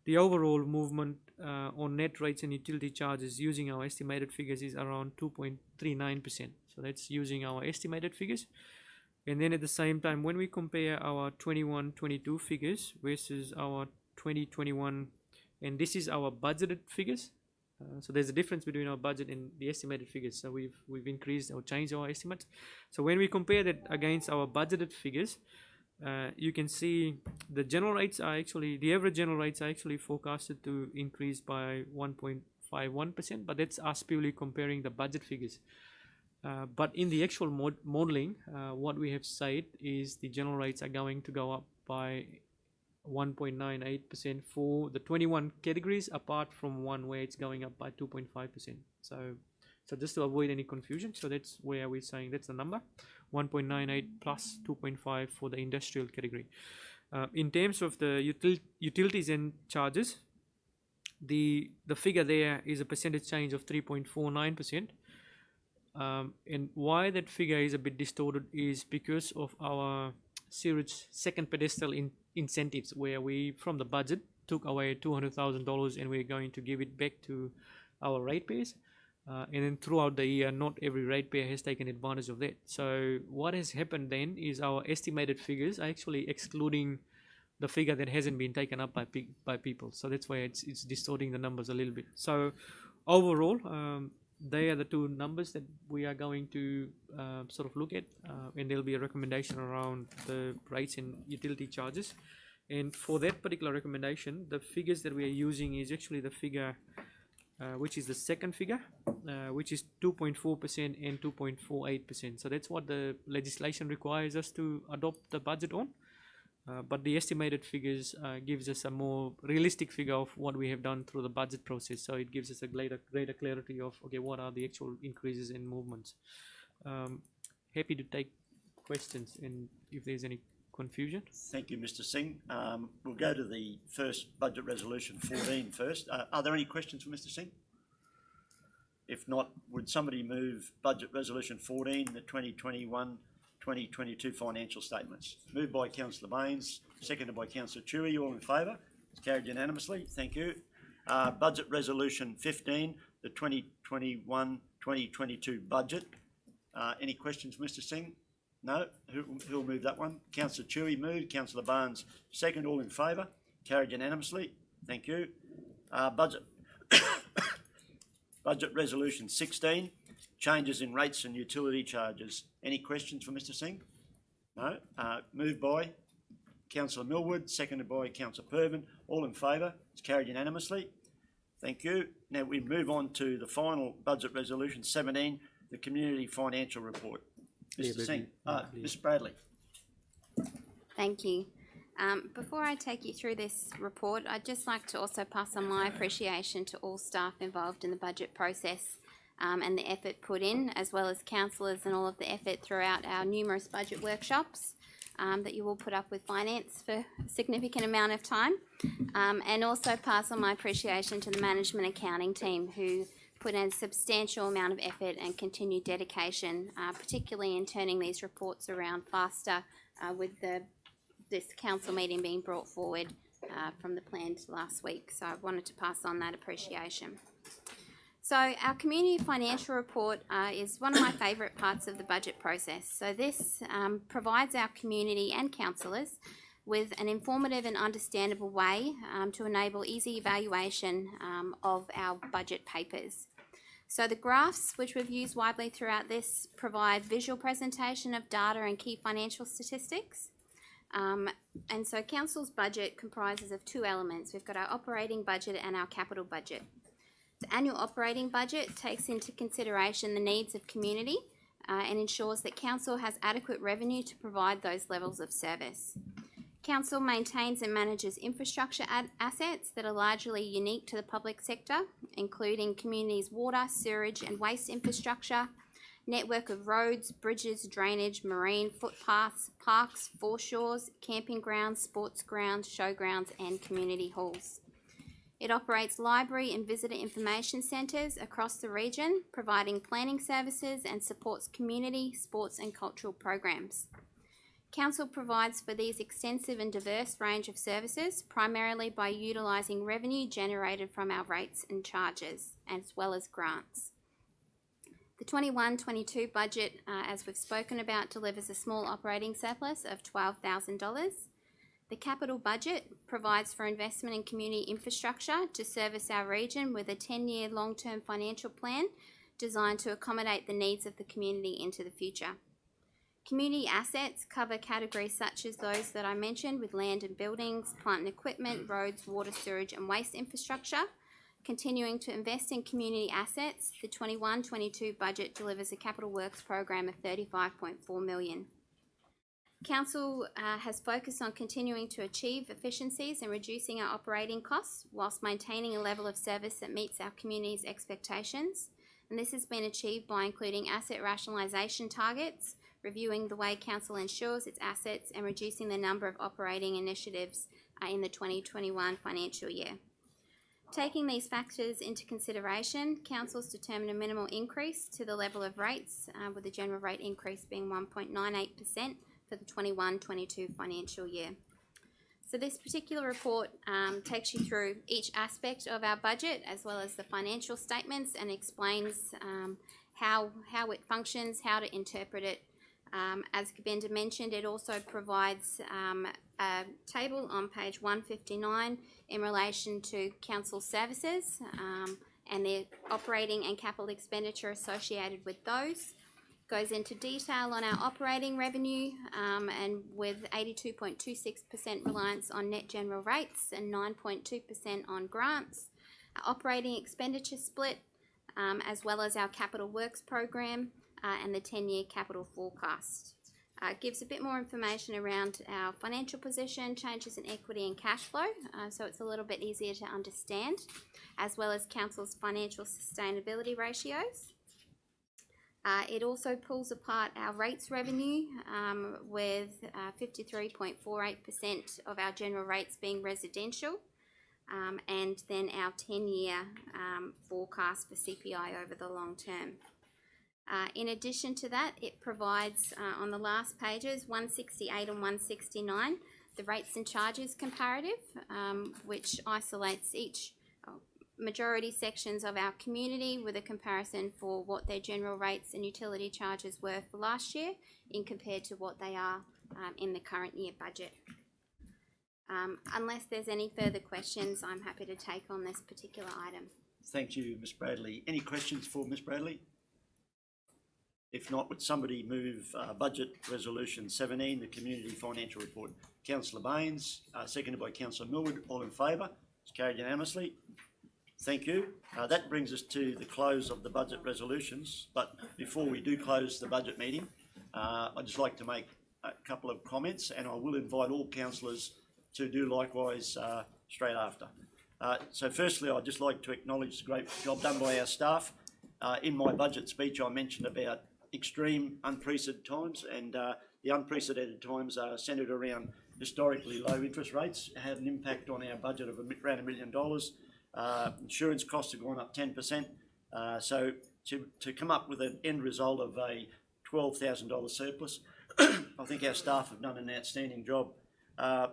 the overall movement on net rates and utility charges using our estimated figures is around 2.39%. So that's using our estimated figures. And then at the same time, when we compare our 21-22 figures versus our 2021, and this is our budgeted figures. So there's a difference between our budget and the estimated figures. So we've increased or changed our estimates. So when we compare that against our budgeted figures, you can see the general rates are actually, the average general rates are actually forecasted to increase by 1.51%, but that's us purely comparing the budget figures. But in the actual modeling, what we have said is the general rates are going to go up by 1.98% for the 21 categories, apart from one where it's going up by 2.5%. So just to avoid any confusion, so that's where we're saying that's the number, 1.98 plus 2.5 for the industrial category. In terms of the utilities and charges, the figure there is a percentage change of 3.49%. And why that figure is a bit distorted is because of our sewage second pedestal incentives, where we, from the budget, took away $200,000 and we're going to give it back to our ratepayers. And then throughout the year, not every ratepayer has taken advantage of that. So what has happened then is our estimated figures are actually excluding the figure that hasn't been taken up by people. So that's why it's distorting the numbers a little bit. So overall, they are the two numbers that we are going to sort of look at, and there'll be a recommendation around the rates and utility charges. And for that particular recommendation, the figures that we are using is actually the figure which is the second figure, which is 2.4% and 2.48%. So that's what the legislation requires us to adopt the budget on. But the estimated figures gives us a more realistic figure of what we have done through the budget process. So it gives us a greater clarity of, okay, what are the actual increases in movements. Happy to take questions and if there's any confusion. Thank you, Mr. Singh. We'll go to the first budget resolution 14 first. Are there any questions for Mr. Singh? If not, would somebody move budget resolution 14, the 2021-2022 financial statements? Moved by Councillor Baines, seconded by Councillor Chewy. All in favour? It's carried unanimously. Thank you. Budget resolution 15, the 2021-2022 budget. Any questions for Mr. Singh? No? Who'll move that one? Councillor Chewy moved. Councillor Barnes second. All in favour? Carried unanimously. Thank you. Budget resolution 16, changes in rates and utility charges. Any questions for Mr. Singh? No? Moved by Councillor Millwood, seconded by Councillor Pervin. All in favour? It's carried unanimously. Thank you. Now we move on to the final budget resolution 17, the community financial report. Mr. Singh, Ms. Bradley. Thank you. Before I take you through this report, I'd just like to also pass on my appreciation to all staff involved in the budget process and the effort put in, as well as councillors and all of the effort throughout our numerous budget workshops that you will put up with finance for a significant amount of time. And also pass on my appreciation to the management accounting team who put in a substantial amount of effort and continued dedication, particularly in turning these reports around faster with this council meeting being brought forward from the planned last week. So I wanted to pass on that appreciation. So our community financial report is one of my favourite parts of the budget process. So this provides our community and councillors with an informative and understandable way to enable easy evaluation of our budget papers. So the graphs, which we've used widely throughout this, provide visual presentation of data and key financial statistics. And so council's budget comprises of two elements. We've got our operating budget and our capital budget. The annual operating budget takes into consideration the needs of community and ensures that council has adequate revenue to provide those levels of service. Council maintains and manages infrastructure assets that are largely unique to the public sector, including communities' water, sewerage and waste infrastructure, network of roads, bridges, drainage, marine, footpaths, parks, foreshores, camping grounds, sports grounds, showgrounds and community halls. It operates library and visitor information centres across the region, providing planning services and supports community, sports and cultural programs. Council provides for these extensive and diverse range of services, primarily by utilising revenue generated from our rates and charges, as well as grants. The 21-22 budget, as we've spoken about, delivers a small operating surplus of $12,000. The capital budget provides for investment in community infrastructure to service our region with a 10-year long-term financial plan designed to accommodate the needs of the community into the future. Community assets cover categories such as those that I mentioned, with land and buildings, plant and equipment, roads, water, sewage and waste infrastructure. Continuing to invest in community assets, the 21-22 budget delivers a capital works program of $35.4 million. Council has focused on continuing to achieve efficiencies and reducing our operating costs whilst maintaining a level of service that meets our community's expectations. And this has been achieved by including asset rationalisation targets, reviewing the way council ensures its assets and reducing the number of operating initiatives in the 2021 financial year. Taking these factors into consideration, council's determined a minimal increase to the level of rates, with the general rate increase being 1.98% for the 21-22 financial year. So this particular report takes you through each aspect of our budget as well as the financial statements and explains how it functions, how to interpret it. As Govinda mentioned, it also provides a table on page 159 in relation to council services and their operating and capital expenditure associated with those. Goes into detail on our operating revenue and with 82.26% reliance on net general rates and 9.2% on grants. Our operating expenditure split as well as our capital works program and the 10-year capital forecast. Gives a bit more information around our financial position, changes in equity and cash flow, so it's a little bit easier to understand, as well as council's financial sustainability ratios. It also pulls apart our rates revenue with 53.48% of our general rates being residential, and then our 10-year forecast for CPI over the long term. In addition to that, it provides on the last pages 168 and 169 the rates and charges comparative, which isolates each majority sections of our community with a comparison for what their general rates and utility charges were for last year in compared to what they are in the current year budget. Unless there's any further questions, I'm happy to take on this particular item. Thank you, Ms Bradley. Any questions for Ms Bradley? If not, would somebody move Budget Resolution 17, the Community Financial Report? Councillor Baines, seconded by Councillor Millwood. All in favour? It's carried unanimously. Thank you. That brings us to the close of the budget resolutions. But before we do close the budget meeting, I'd just like to make a couple of comments, and I will invite all councillors to do likewise straight after. So firstly, I'd just like to acknowledge the great job done by our staff. In my budget speech, I mentioned about extreme unprecedented times, and the unprecedented times are centred around historically low interest rates, had an impact on our budget of around $1 million. Insurance costs have gone up 10%. So to come up with an end result of a $12,000 surplus, I think our staff have done an outstanding job. I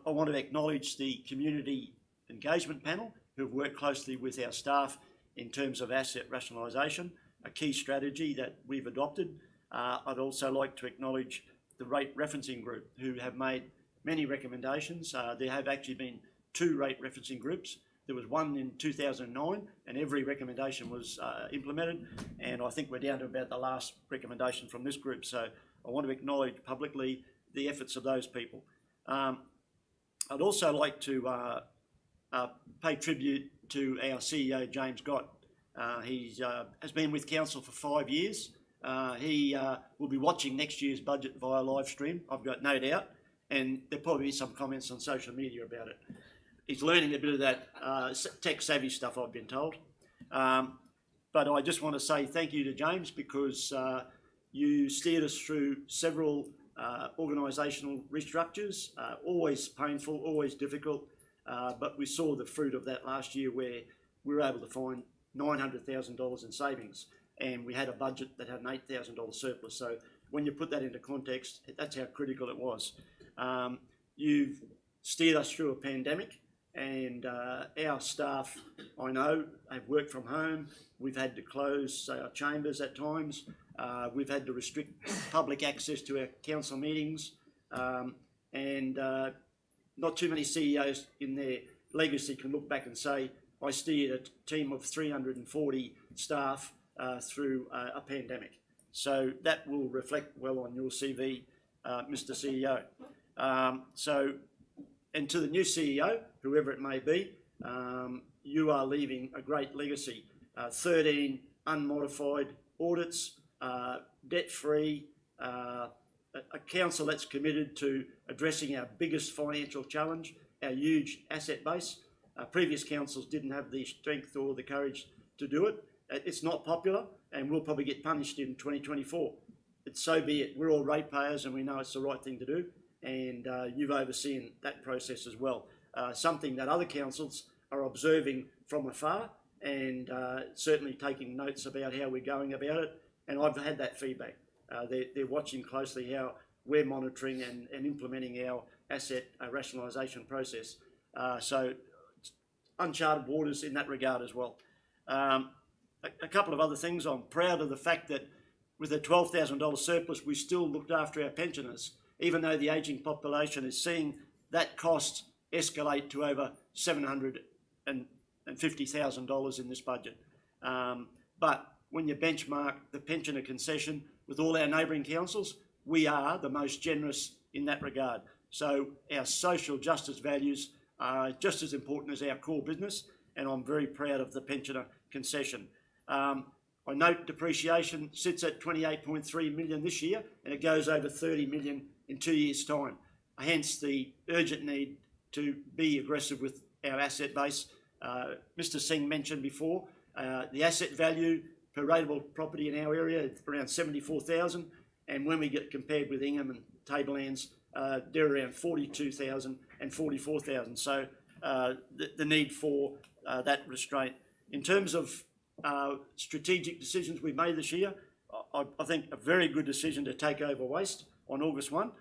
want to acknowledge the community engagement panel who've worked closely with our staff in terms of asset rationalisation, a key strategy that we've adopted. I'd also like to acknowledge the rate referencing group who have made many recommendations. There have actually been 2 rate referencing groups. There was one in 2009 and every recommendation was implemented, and I think we're down to about the last recommendation from this group. So I want to acknowledge publicly the efforts of those people. I'd also like to pay tribute to our CEO, James Gott. He has been with council for 5 years. He will be watching next year's budget via live stream, I've got no doubt, and there'll probably be some comments on social media about it. He's learning a bit of that tech savvy stuff, I've been told. But I just want to say thank you to James because you steered us through several organisational restructures, always painful, always difficult, but we saw the fruit of that last year where we were able to find $900,000 in savings, and we had a budget that had an $8,000 surplus. So when you put that into context, that's how critical it was. You've steered us through a pandemic, and our staff, I know, have worked from home. We've had to close our chambers at times. We've had to restrict public access to our council meetings, and not too many CEOs in their legacy can look back and say, I steered a team of 340 staff through a pandemic. So that will reflect well on your CV, Mr. CEO. And to the new CEO, whoever it may be, you are leaving a great legacy. 13 unmodified audits, debt-free, a council that's committed to addressing our biggest financial challenge, our huge asset base. Previous councils didn't have the strength or the courage to do it. It's not popular, and we'll probably get punished in 2024. But so be it. We're all ratepayers, and we know it's the right thing to do, and you've overseen that process as well. Something that other councils are observing from afar, and certainly taking notes about how we're going about it. And I've had that feedback. They're watching closely how we're monitoring and implementing our asset rationalisation process. So uncharted waters in that regard as well. A couple of other things. I'm proud of the fact that with a $12,000 surplus, we still looked after our pensioners, even though the ageing population is seeing that cost escalate to over $750,000 in this budget. But when you benchmark the pensioner concession with all our neighbouring councils, we are the most generous in that regard. So our social justice values are just as important as our core business, and I'm very proud of the pensioner concession. I note depreciation sits at 28.3 million this year, and it goes over 30 million in 2 years' time. Hence the urgent need to be aggressive with our asset base. Mr. Singh mentioned before, the asset value per rateable property in our area is around 74,000, and when we get compared with Ingham and Tablelands, they're around 42,000 and 44,000. So the need for that restraint. In terms of strategic decisions we've made this year, I think a very good decision to take over waste on August 1.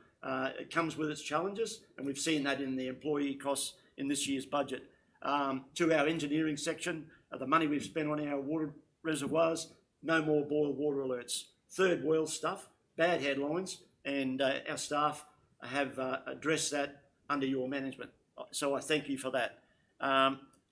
It comes with its challenges, and we've seen that in the employee costs in this year's budget. To our engineering section, the money we've spent on our water reservoirs, no more boil water alerts. Third world stuff, bad headlines, and our staff have addressed that under your management. So I thank you for that.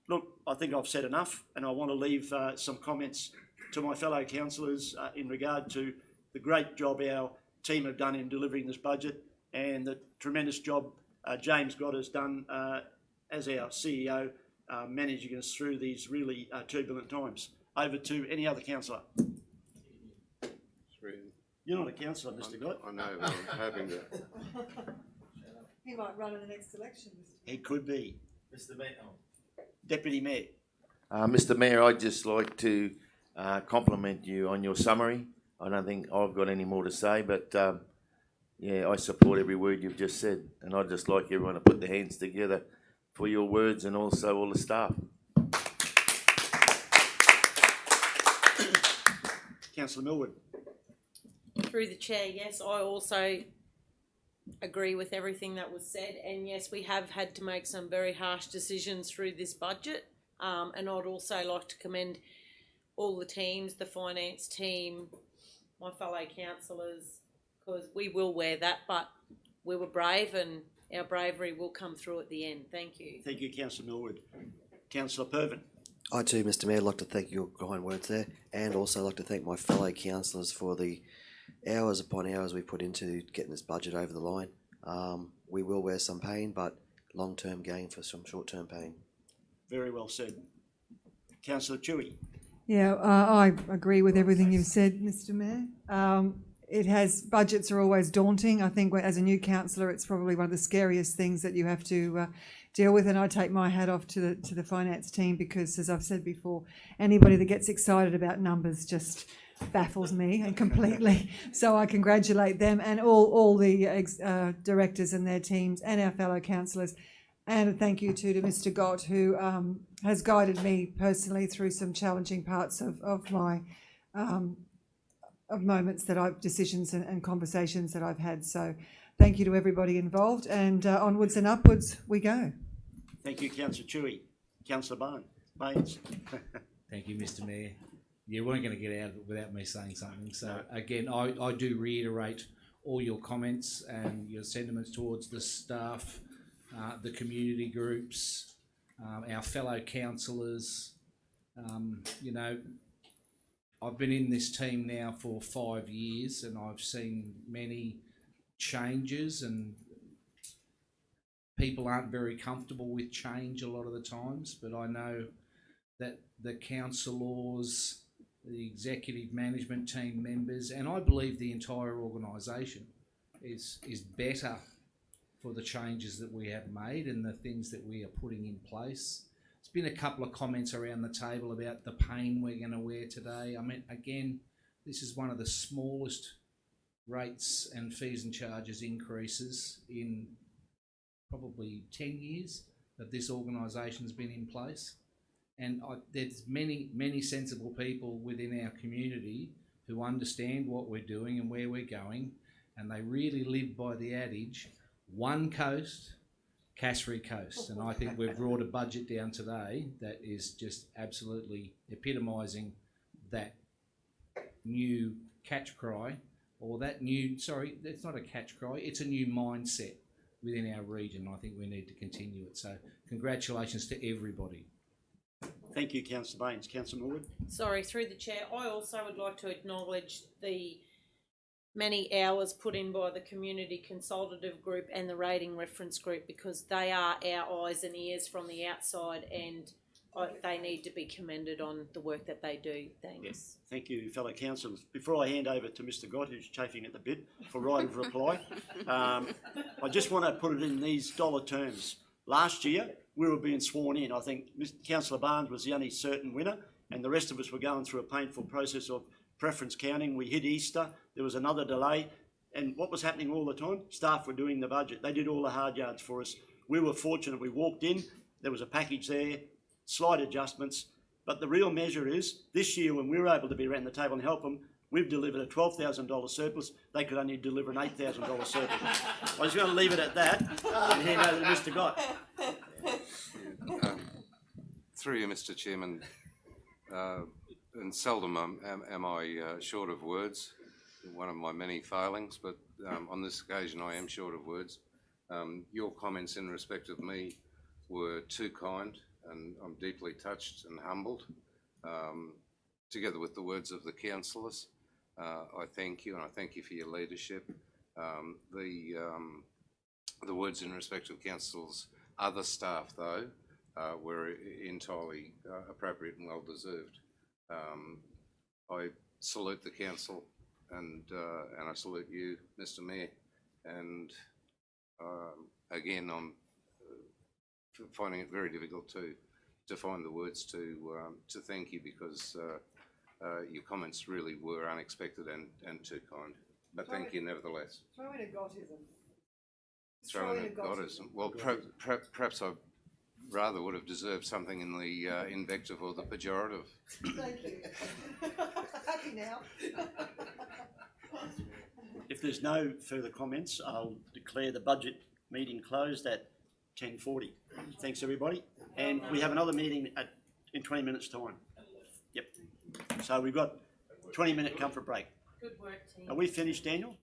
Look, I think I've said enough, and I want to leave some comments to my fellow councillors in regard to the great job our team have done in delivering this budget, and the tremendous job James Gott has done as our CEO, managing us through these really turbulent times. Over to any other councillor. You're not a councillor, Mr. Gott. I know, but I'm hoping to. He might run in the next election, Mr. He could be. Mr. Mayor. Deputy Mayor. Mr. Mayor, I'd just like to compliment you on your summary. I don't think I've got any more to say, but yeah, I support every word you've just said, and I'd just like everyone to put their hands together for your words and also all the staff. Councillor Millwood. Through the chair, yes, I also agree with everything that was said, and yes, we have had to make some very harsh decisions through this budget. And I'd also like to commend all the teams, the finance team, my fellow councillors, because we will wear that, but we were brave and our bravery will come through at the end. Thank you. Thank you, Councillor Millwood. Councillor Pervin. I too, Mr Mayor, like to thank your kind words there, and also like to thank my fellow councillors for the hours upon hours we put into getting this budget over the line. We will wear some pain, but long-term gain for some short-term pain. Very well said. Councillor Chewy. Yeah, I agree with everything you've said, Mr Mayor. Budgets are always daunting. I think as a new councillor, it's probably one of the scariest things that you have to deal with. And I take my hat off to the finance team because, as I've said before, anybody that gets excited about numbers just baffles me and completely. So I congratulate them and all the directors and their teams and our fellow councillors. And a thank you too to Mr Gott, who has guided me personally through some challenging parts of my moments decisions and conversations that I've had. So thank you to everybody involved, and onwards and upwards we go. Thank you, Councillor Chewy. Councillor Baines. Thank you, Mr Mayor. You weren't going to get out of it without me saying something. So again, I do reiterate all your comments and your sentiments towards the staff, the community groups, our fellow councillors. You know, I've been in this team now for 5 years and I've seen many changes, and people aren't very comfortable with change a lot of the times, but I know that the councillors, the executive management team members, and I believe the entire organisation is better for the changes that we have made and the things that we are putting in place. There's been a couple of comments around the table about the pain we're going to wear today. I mean, again, this is one of the smallest rates and fees and charges increases in probably 10 years that this organisation has been in place. And there's many sensible people within our community who understand what we're doing and where we're going, and they really live by the adage, one coast, Cassowary coast. And I think we've brought a budget down today that is just absolutely epitomising that new catch cry, or that new, sorry, it's not a catch cry, it's a new mindset within our region. I think we need to continue it. So congratulations to everybody. Thank you, Councillor Baines. Councillor Millwood. Sorry, through the chair, I also would like to acknowledge the many hours put in by the community consultative group and the rating reference group, because they are our eyes and ears from the outside, and they need to be commended on the work that they do. Thanks. Yes. Thank you, fellow councillors. Before I hand over to Mr Gott, who's chafing at the bit for right of reply, I just want to put it in these dollar terms. Last year, we were being sworn in. I think Councillor Barnes was the only certain winner, and the rest of us were going through a painful process of preference counting. We hit Easter, there was another delay, and what was happening all the time? Staff were doing the budget. They did all the hard yards for us. We were fortunate. We walked in, there was a package there, slight adjustments, but the real measure is this year when we were able to be around the table and help them, we've delivered a $12,000 surplus. They could only deliver an $8,000 surplus. I was going to leave it at that and hand over to Mr Gott. Through you, Mr Chairman, and seldom am I short of words, one of my many failings, but on this occasion I am short of words. Your comments in respect of me were too kind, and I'm deeply touched and humbled. Together with the words of the councillors, I thank you, and I thank you for your leadership. The words in respect of council's other staff, though, were entirely appropriate and well deserved. I salute the council, and I salute you, Mr Mayor. And again, I'm finding it very difficult to find the words to thank you, because your comments really were unexpected and too kind. But thank you nevertheless. Throw in a Gottism. Throw in a Gottism. Well, perhaps rather would have deserved something in the invective or the pejorative. Thank you. Happy now. If there's no further comments, I'll declare the budget meeting closed at 10:40. Thanks, everybody. And we have another meeting in 20 minutes' time. Yep. So we've got 20-minute comfort break. Good work, team. Are we finished, Daniel?